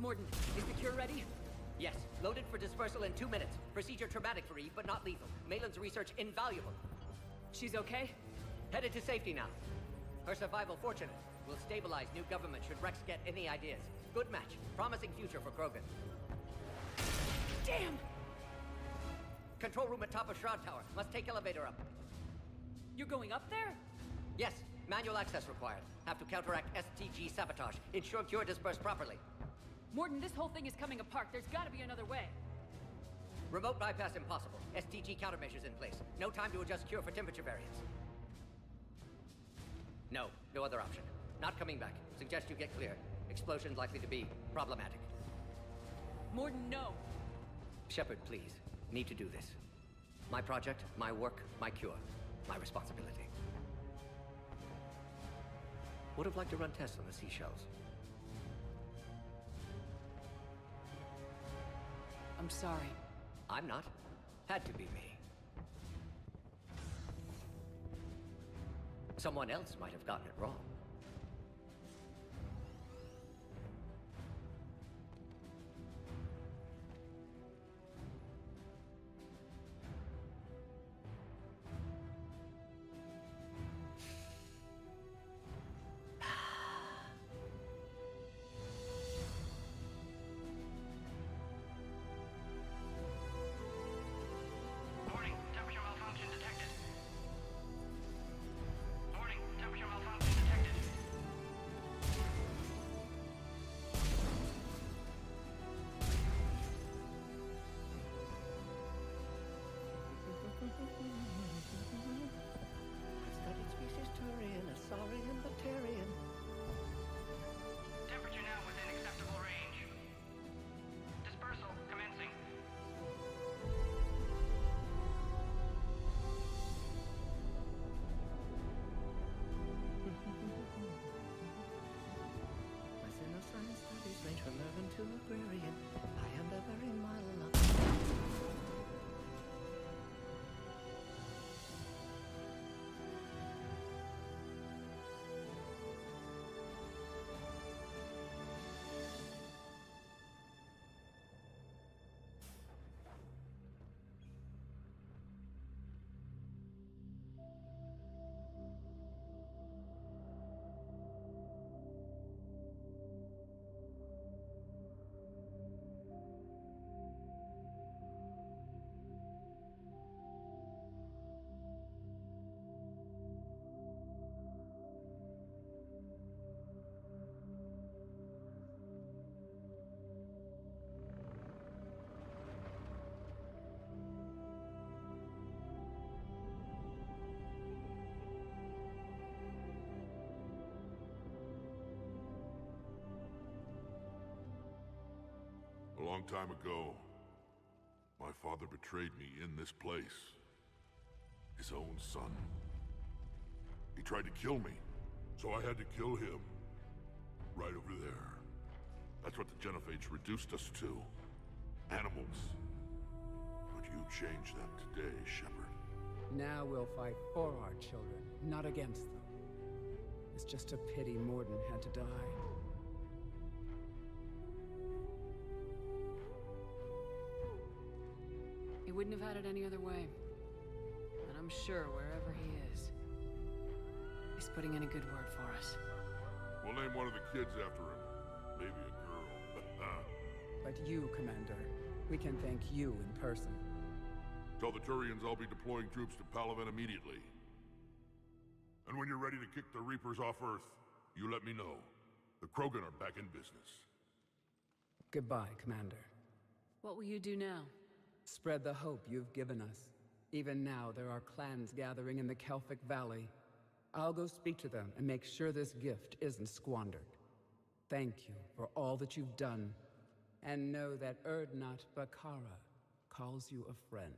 Morden, is the cure ready? Yes, loaded for dispersal in 2 minutes. Procedure traumatic for Eve, but not lethal. Malin's research invaluable. She's okay? Headed to safety now. Her survival fortunate. Will stabilize new government should Rex get any ideas. Good match. Promising future for Krogan. Damn! Control room at top of Shroud Tower. Must take elevator up. You're going up there? Yes, manual access required. Have to counteract STG sabotage. Ensure cure dispersed properly. Morden, this whole thing is coming apart. There's gotta be another way. Remote bypass impossible. STG countermeasures in place. No time to adjust cure for temperature variance. No other option. Not coming back. Suggest you get clear. Explosion's likely to be problematic. Morden, no. Shepard, please. Need to do this. My project, my work, my cure. My responsibility. Would have liked to run tests on the seashells. I'm sorry. I'm not. Had to be me. Someone else might have gotten it wrong. long time ago, my father betrayed me in this place. His own son. He tried to kill me, so I had to kill him. Right over there. That's what the genophage reduced us to. Animals. But you changed that today, Shepard. Now we'll fight for our children, not against them. It's just a pity Morden had to die. He wouldn't have had it any other way. And I'm sure wherever he is, he's putting in a good word for us. We'll name one of the kids after him. Maybe a girl. But you, Commander, we can thank you in person. Tell the Turians I'll be deploying troops to Palaven immediately. And when you're ready to kick the Reapers off Earth, you let me know. The Krogan are back in business. Goodbye, Commander. What will you do now? Spread the hope you've given us. Even now, there are clans gathering in the Kelphic Valley. I'll go speak to them and make sure this gift isn't squandered. Thank you for all that you've done. And know that Erdnot Bakara calls you a friend.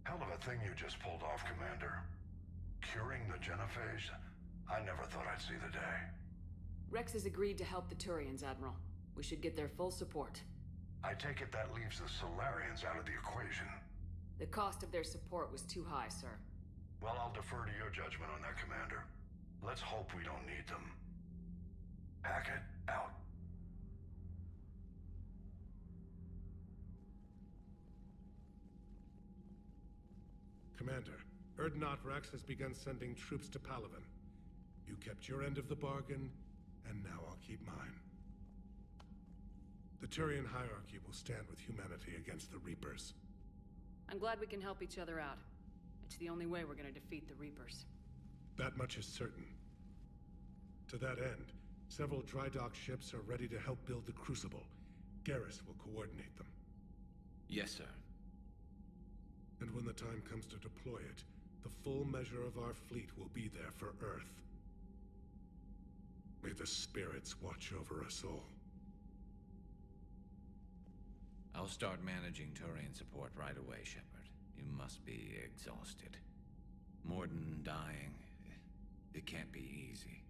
Hell of a thing you just pulled off, Commander. Curing the genophage? I never thought I'd see the day. Rex has agreed to help the Turians, Admiral. We should get their full support. I take it that leaves the Solarians out of the equation. The cost of their support was too high, sir. Well, I'll defer to your judgment on that, Commander. Let's hope we don't need them. Hackett, out. Commander, Erdnot Rex has begun sending troops to Palaven. You kept your end of the bargain, and now I'll keep mine. The Turian hierarchy will stand with humanity against the Reapers. I'm glad we can help each other out. It's the only way we're gonna defeat the Reapers. That much is certain. To that end, several dry dock ships are ready to help build the Crucible. Garrus will coordinate them. Yes, sir. And when the time comes to deploy it, the full measure of our fleet will be there for Earth. May the spirits watch over us all. I'll start managing Turian support right away, Shepard. You must be exhausted. Morden dying, it can't be easy.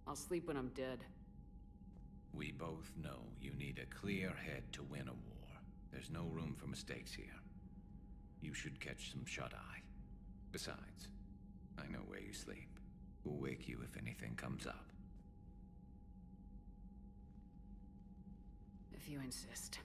I'll sleep when I'm dead. We both know you need a clear head to win a war. There's no room for mistakes here. You should catch some shut-eye. Besides, I know where you sleep. We'll wake you if anything comes up. If you insist.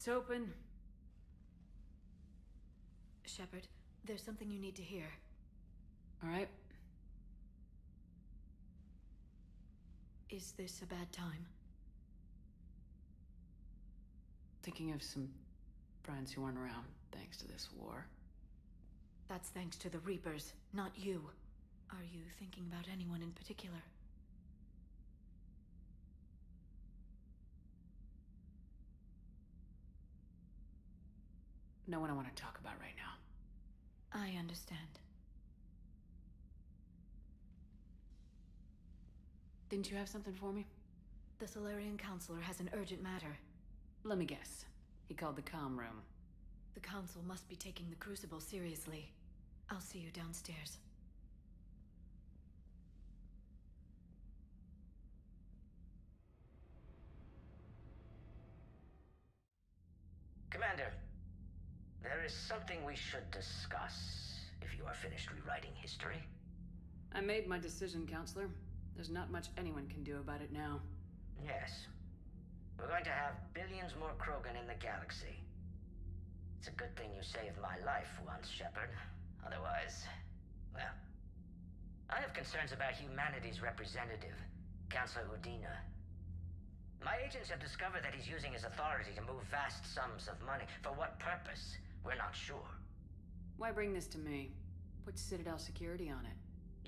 It's open. Shepard, there's something you need to hear. All right. Is this a bad time? Thinking of some friends who aren't around thanks to this war. That's thanks to the Reapers, not you. Are you thinking about anyone in particular? No one I want to talk about right now. I understand. Didn't you have something for me? The Solarian Counselor has an urgent matter. Let me guess. He called the comm room. The Council must be taking the Crucible seriously. I'll see you downstairs. Commander, there is something we should discuss, if you are finished rewriting history. I made my decision, Counselor. There's not much anyone can do about it now. Yes. We're going to have billions more Krogan in the galaxy. It's a good thing you saved my life once, Shepard. Otherwise, well... I have concerns about humanity's representative, Councilor Udina. My agents have discovered that he's using his authority to move vast sums of money. For what purpose? We're not sure. Why bring this to me? Put Citadel security on it.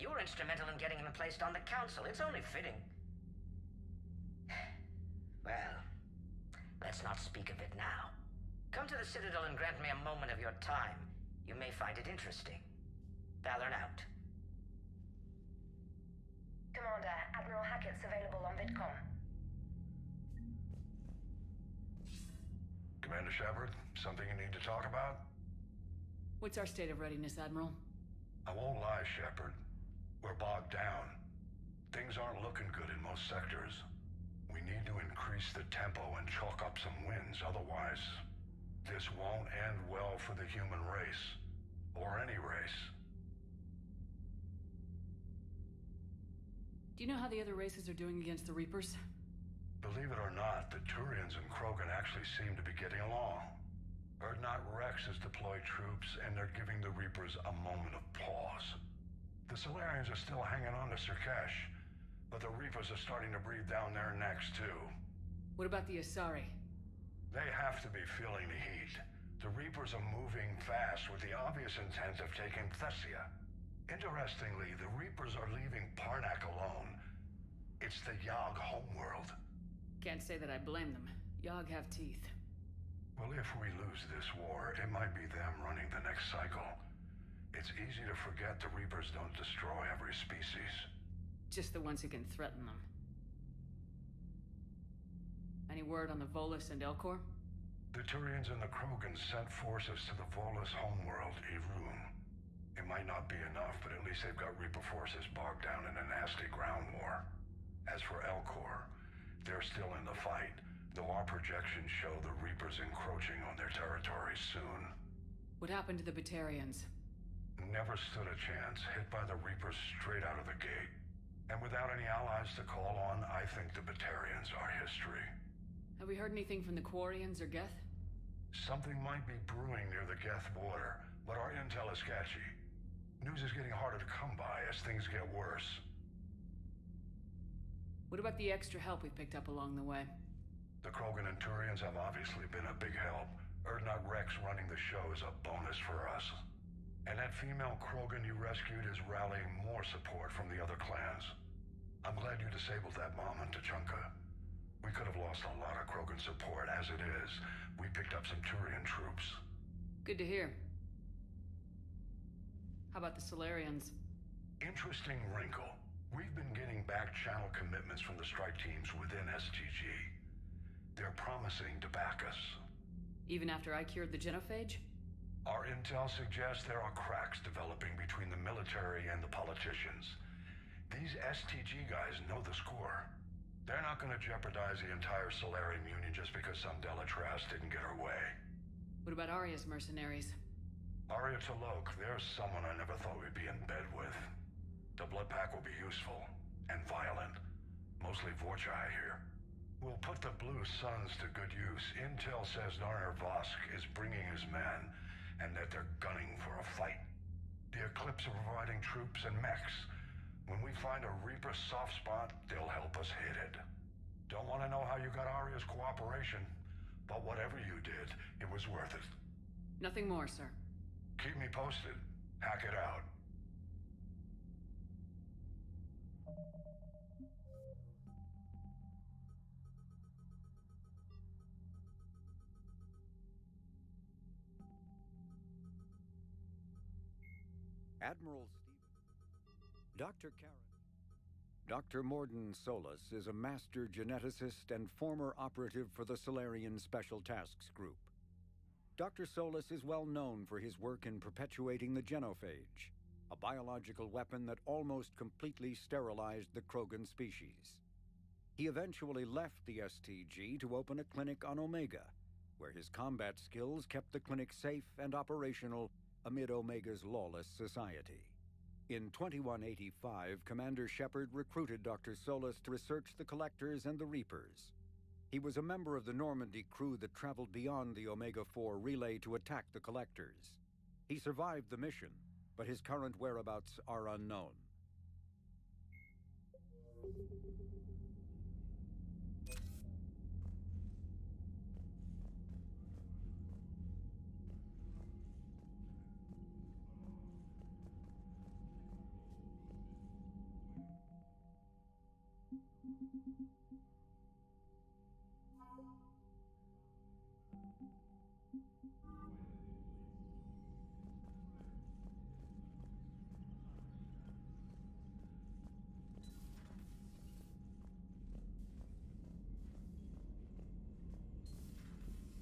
You were instrumental in getting him placed on the Council. It's only fitting. Well, let's not speak of it now. Come to the Citadel and grant me a moment of your time. You may find it interesting. Valorn out. Commander, Admiral Hackett's available on VidCom. Commander Shepard, something you need to talk about? What's our state of readiness, Admiral? I won't lie, Shepard. We're bogged down. Things aren't looking good in most sectors. We need to increase the tempo and chalk up some wins, otherwise this won't end well for the human race. Or any race. Do you know how the other races are doing against the Reapers? Believe it or not, the Turians and Krogan actually seem to be getting along. Urdnot Rex has deployed troops, and they're giving the Reapers a moment of pause. The Solarians are still hanging on to Sirkesh, but the Reapers are starting to breathe down their necks, too. What about the Asari? They have to be feeling the heat. The Reapers are moving fast with the obvious intent of taking Thessia. Interestingly, the Reapers are leaving Parnak alone. It's the Yogg homeworld. Can't say that I blame them. Yogg have teeth. Well, if we lose this war, it might be them running the next cycle. It's easy to forget the Reapers don't destroy every species. Just the ones who can threaten them. Any word on the Volus and Elcor? The Turians and the Krogan sent forces to the Volus homeworld, Irun. It might not be enough, but at least they've got Reaper forces bogged down in a nasty ground war. As for Elcor, they're still in the fight, though our projections show the Reapers encroaching on their territory soon. What happened to the Batarians? Never stood a chance, hit by the Reapers straight out of the gate. And without any allies to call on, I think the Batarians are history. Have we heard anything from the Quarians or Geth? Something might be brewing near the Geth border, but our intel is sketchy. News is getting harder to come by as things get worse. What about the extra help we picked up along the way? The Krogan and Turians have obviously been a big help. Urdnot Rex running the show is a bonus for us. And that female Krogan you rescued is rallying more support from the other clans. I'm glad you disabled that bomb on Tuchanka. We could have lost a lot of Krogan support. As it is, we picked up some Turian troops. Good to hear. How about the Solarians? Interesting wrinkle. We've been getting back-channel commitments from the strike teams within STG. They're promising to back us. Even after I cured the genophage? Our intel suggests there are cracks developing between the military and the politicians. These STG guys know the score. They're not going to jeopardize the entire Solarian Union just because some Delatras didn't get her way. What about Arya's mercenaries? Arya T'Loak, there's someone I never thought we'd be in bed with. The blood pack will be useful and violent. Mostly Vorcha, I hear. We'll put the Blue Suns to good use. Intel says Narner Vosk is bringing his men, and that they're gunning for a fight. The Eclipse are providing troops and mechs. When we find a Reaper soft spot, they'll help us hit it. Don't want to know how you got Arya's cooperation, but whatever you did, it was worth it. Nothing more, sir. Keep me posted. Hack it out. Admiral Dr. Karen. Dr. Morden Solus is a master geneticist and former operative for the Solarian Special Tasks Group. Dr. Solus is well known for his work in perpetuating the genophage, a biological weapon that almost completely sterilized the Krogan species. He eventually left the STG to open a clinic on Omega, where his combat skills kept the clinic safe and operational amid Omega's lawless society. In 2185, Commander Shepard recruited Dr. Solus to research the Collectors and the Reapers. He was a member of the Normandy crew that traveled beyond the Omega-4 relay to attack the Collectors. He survived the mission, but his current whereabouts are unknown.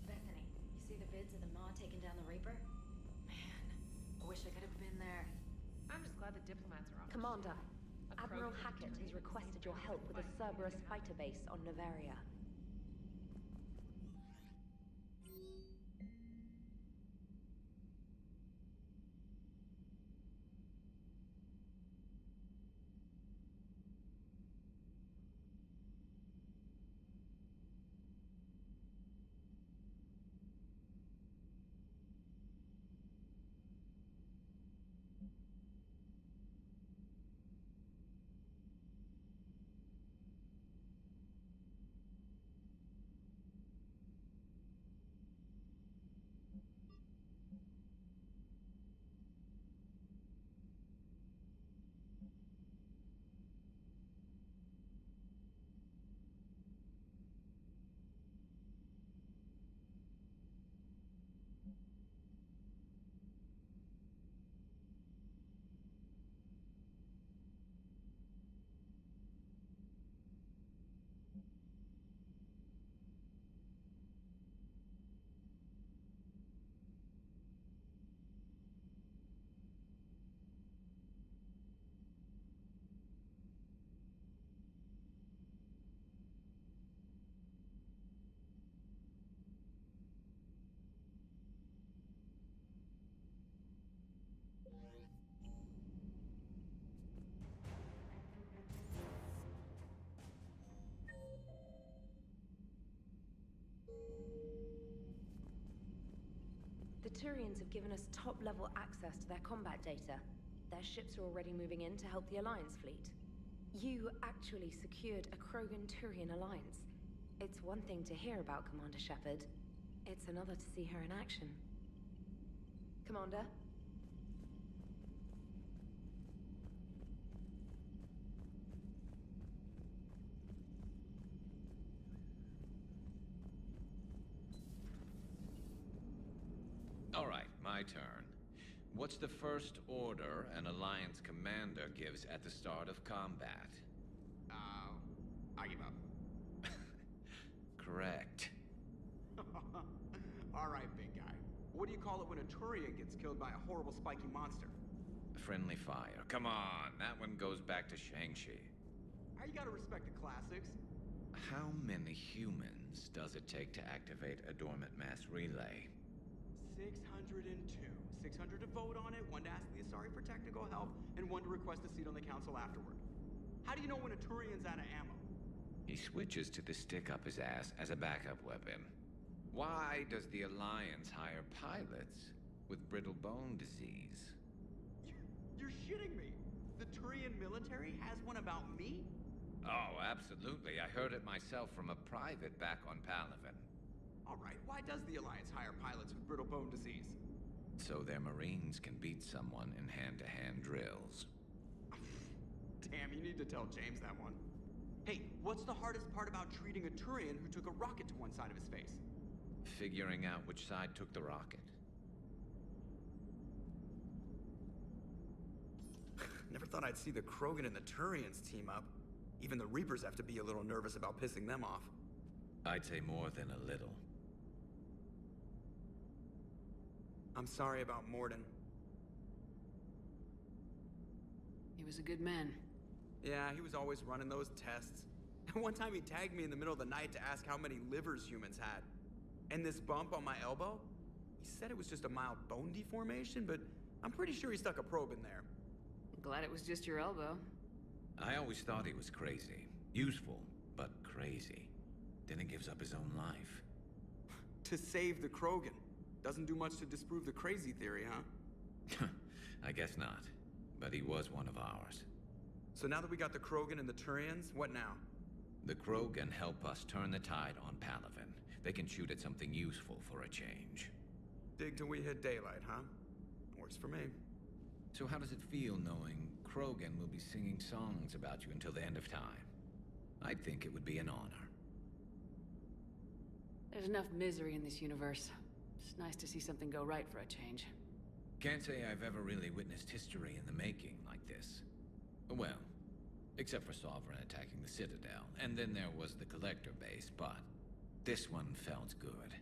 Bethany, you see the vids of the Maw taking down the Reaper? Man, I wish I could have been there. I'm just glad the diplomats are off. Commander, A Admiral Krogan Hackett has requested your help with a Cerberus fighter base on Novaria. The Turians have given us top-level access to their combat data. Their ships are already moving in to help the Alliance fleet. You actually secured a Krogan-Turian alliance. It's one thing to hear about, Commander Shepard. It's another to see her in action. Commander? All right, my turn. What's the first order an Alliance commander gives at the start of combat? I give up. Correct. Alright, big guy. What do you call it when a Turian gets killed by a horrible spiky monster? Friendly fire. Come on, that one goes back to Shang-Chi. You gotta respect the classics. How many humans does it take to activate a dormant mass relay? 602. 600 to vote on it, one to ask the Asari for technical help, and one to request a seat on the council afterward. How do you know when a Turian's out of ammo? He switches to the stick up his ass as a backup weapon. Why does the Alliance hire pilots with brittle bone disease? You're shitting me! The Turian military has one about me? Oh, absolutely. I heard it myself from a private back on Palaven. Alright, why does the Alliance hire pilots with brittle bone disease? So their Marines can beat someone in hand-to-hand drills. Damn, you need to tell James that one. Hey, what's the hardest part about treating a Turian who took a rocket to one side of his face? Figuring out which side took the rocket. Never thought I'd see the Krogan and the Turians team up. Even the Reapers have to be a little nervous about pissing them off. I'd say more than a little. I'm sorry about Morden. He was a good man. Yeah, he was always running those tests. One time he tagged me in the middle of the night to ask how many livers humans had. And this bump on my elbow? He said it was just a mild bone deformation, but I'm pretty sure he stuck a probe in there. Glad it was just your elbow. I always thought he was crazy. Useful, but crazy. Then he gives up his own life. To save the Krogan. Doesn't do much to disprove the crazy theory, huh? I guess not. But he was one of ours. So now that we got the Krogan and the Turians, what now? The Krogan help us turn the tide on Palaven. They can shoot at something useful for a change. Dig till we hit daylight, huh? Works for me. So how does it feel knowing Krogan will be singing songs about you until the end of time? I think it would be an honor. There's enough misery in this universe. It's nice to see something go right for a change. Can't say I've ever really witnessed history in the making like this. Well, except for Sovereign attacking the Citadel, and then there was the Collector base, but this one felt good.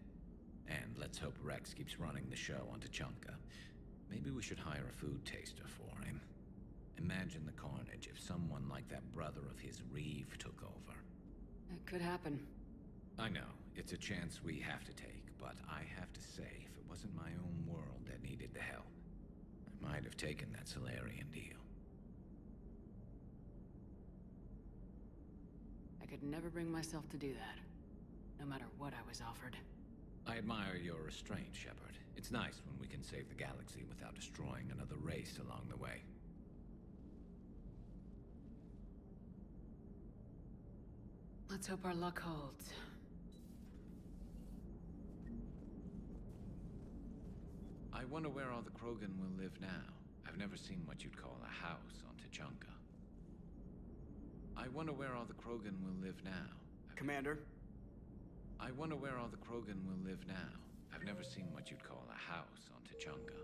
And let's hope Rex keeps running the show on Tuchanka. Maybe we should hire a food taster for him. Imagine the carnage if someone like that brother of his, Reeve, took over. It could happen. I know, it's a chance we have to take, but I have to say, if it wasn't my own world that needed the help, I might have taken that Solarian deal. I could never bring myself to do that, no matter what I was offered. I admire your restraint, Shepard. It's nice when we can save the galaxy without destroying another race along the way. Let's hope our luck holds. I wonder where all the Krogan will live now. I've never seen what you'd call a house on Tuchanka. I wonder where all the Krogan will live now. Commander? I wonder where all the Krogan will live now. I've never seen what you'd call a house on Tuchanka.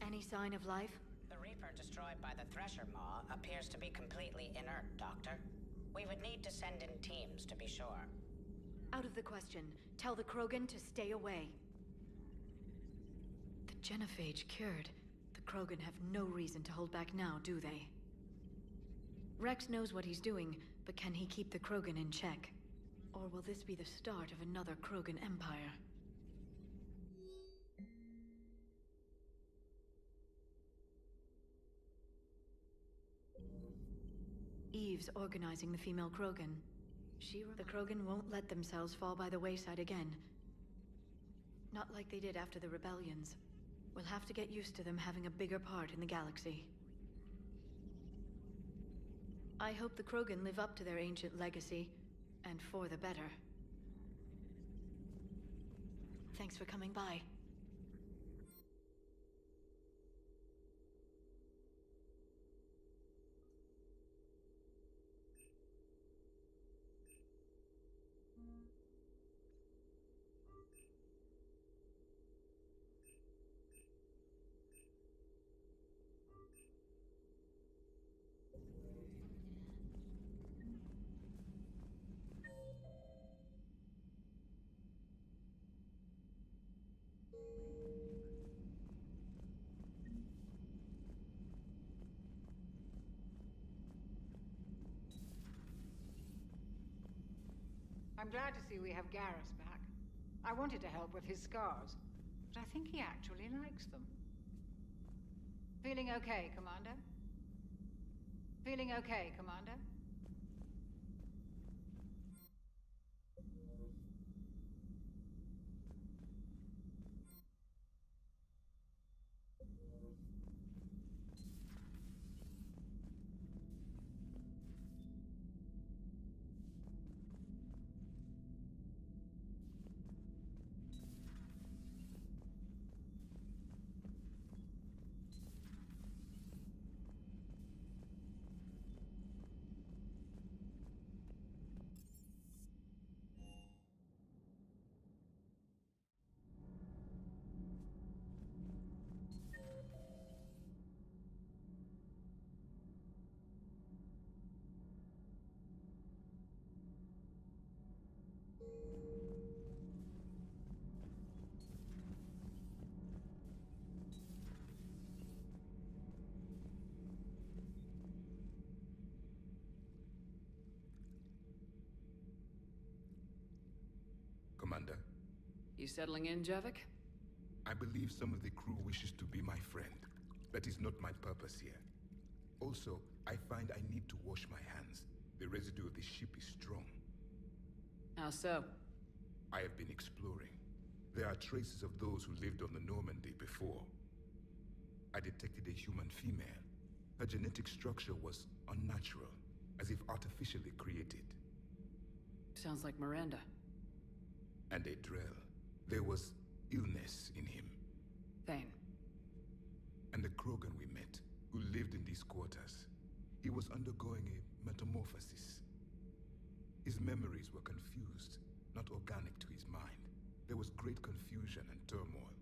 Any sign of life? The Reaper destroyed by the Thresher Maw appears to be completely inert, Doctor. We would need to send in teams to be sure. Out of the question. Tell the Krogan to stay away. The genophage cured. The Krogan have no reason to hold back now, do they? Rex knows what he's doing, but can he keep the Krogan in check? Or will this be the start of another Krogan empire? Eve's organizing the female Krogan. The Krogan won't let themselves fall by the wayside again. Not like they did after the rebellions. We'll have to get used to them having a bigger part in the galaxy. I hope the Krogan live up to their ancient legacy, and for the better. Thanks for coming by. I'm glad to see we have Garrus back. I wanted to help with his scars, but I think he actually likes them. Feeling okay, Commander? Feeling okay, Commander? Commander? You settling in, Javik? I believe some of the crew wishes to be my friend. That is not my purpose here. Also, I find I need to wash my hands. The residue of the ship is strong. How so? I have been exploring. There are traces of those who lived on the Normandy before. I detected a human female. Her genetic structure was unnatural, as if artificially created. Sounds like Miranda. And a Drell. There was illness in him. Thane. And the Krogan we met, who lived in these quarters. He was undergoing a metamorphosis. His memories were confused, not organic to his mind. There was great confusion and turmoil.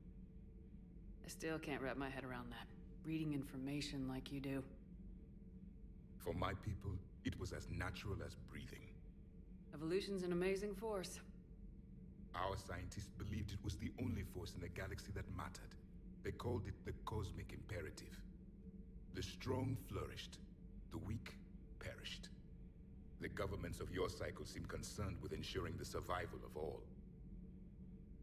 I still can't wrap my head around that. Reading information like you do. For my people, it was as natural as breathing. Evolution's an amazing force. Our scientists believed it was the only force in the galaxy that mattered. They called it the cosmic imperative. The strong flourished, the weak perished. The governments of your cycle seem concerned with ensuring the survival of all.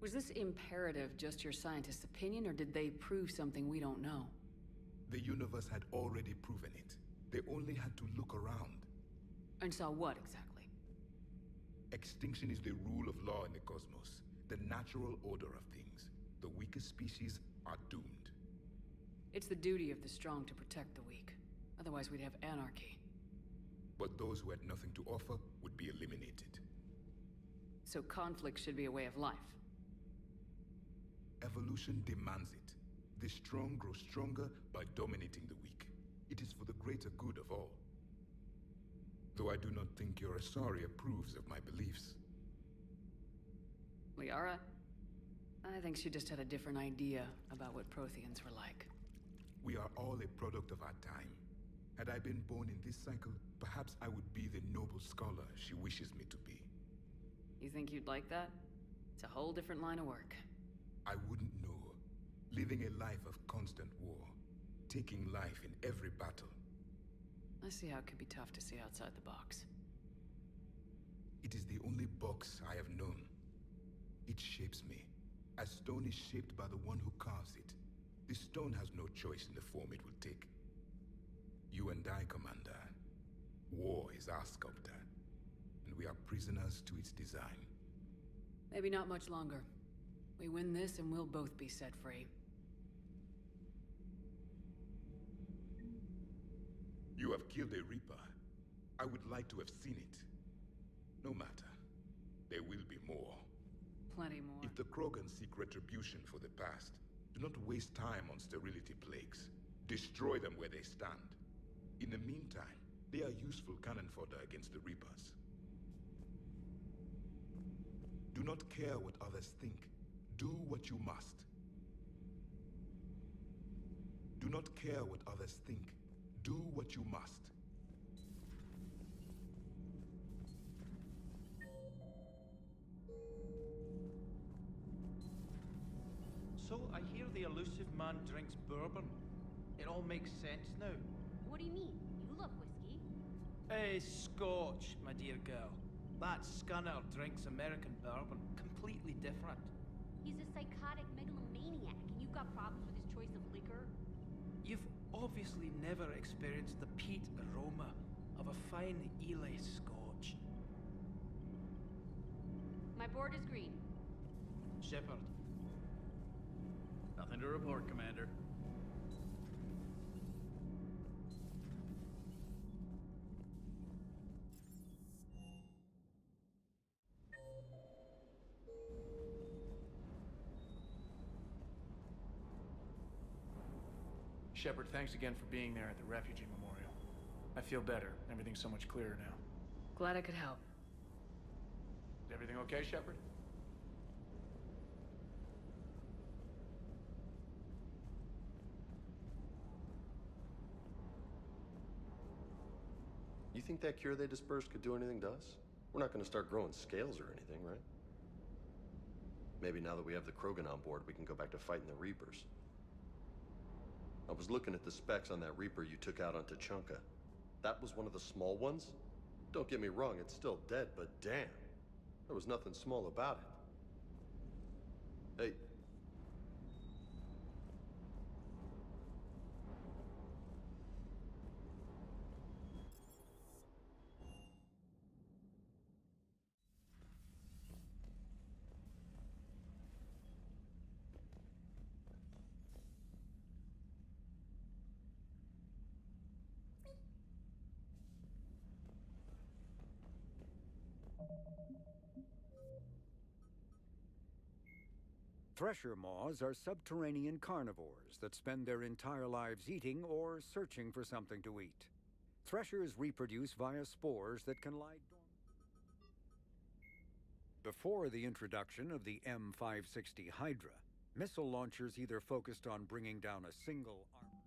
Was this imperative just your scientists' opinion, or did they prove something we don't know? The universe had already proven it. They only had to look around. And saw what, exactly? Extinction is the rule of law in the cosmos, the natural order of things. The weakest species are doomed. It's the duty of the strong to protect the weak. Otherwise we'd have anarchy. But those who had nothing to offer would be eliminated. So conflict should be a way of life. Evolution demands it. The strong grow stronger by dominating the weak. It is for the greater good of all. Though I do not think your Asari approves of my beliefs. Liara? I think she just had a different idea about what Protheans were like. We are all a product of our time. Had I been born in this cycle, perhaps I would be the noble scholar she wishes me to be. You think you'd like that? It's a whole different line of work. I wouldn't know. Living a life of constant war. Taking life in every battle. I see how it could be tough to see outside the box. It is the only box I have known. It shapes me, as stone is shaped by the one who carves it. This stone has no choice in the form it will take. You and I, Commander. War is our sculptor, and we are prisoners to its design. Maybe not much longer. We win this and we'll both be set free. You have killed a Reaper. I would like to have seen it. No matter. There will be more. Plenty more. If the Krogan seek retribution for the past, do not waste time on sterility plagues. Destroy them where they stand. In the meantime, they are useful cannon fodder against the Reapers. Do not care what others think. Do what you must. Do not care what others think. Do what you must. So I hear the elusive man drinks bourbon. It all makes sense now. What do you mean? You love whiskey. Scotch, my dear girl. That scunner drinks American bourbon. Completely different. He's a psychotic megalomaniac, and you've got problems with his choice of liquor? You've obviously never experienced the peat aroma of a fine Ely Scotch. My board is green. Shepard. Nothing to report, Commander. Shepard, thanks again for being there at the refugee memorial. I feel better. Everything's so much clearer now. Glad I could help. Is everything okay, Shepard? You think that cure they dispersed could do anything to us? We're not going to start growing scales or anything, right? Maybe now that we have the Krogan on board, we can go back to fighting the Reapers. I was looking at the specs on that Reaper you took out on Tuchanka. That was one of the small ones? Don't get me wrong, it's still dead, but damn. There was nothing small about it. Hey. Thresher moths are subterranean carnivores that spend their entire lives eating or searching for something to eat. Threshers reproduce via spores that can lie dormant. Before the introduction of the M560 Hydra, missile launchers either focused on bringing down a single arm.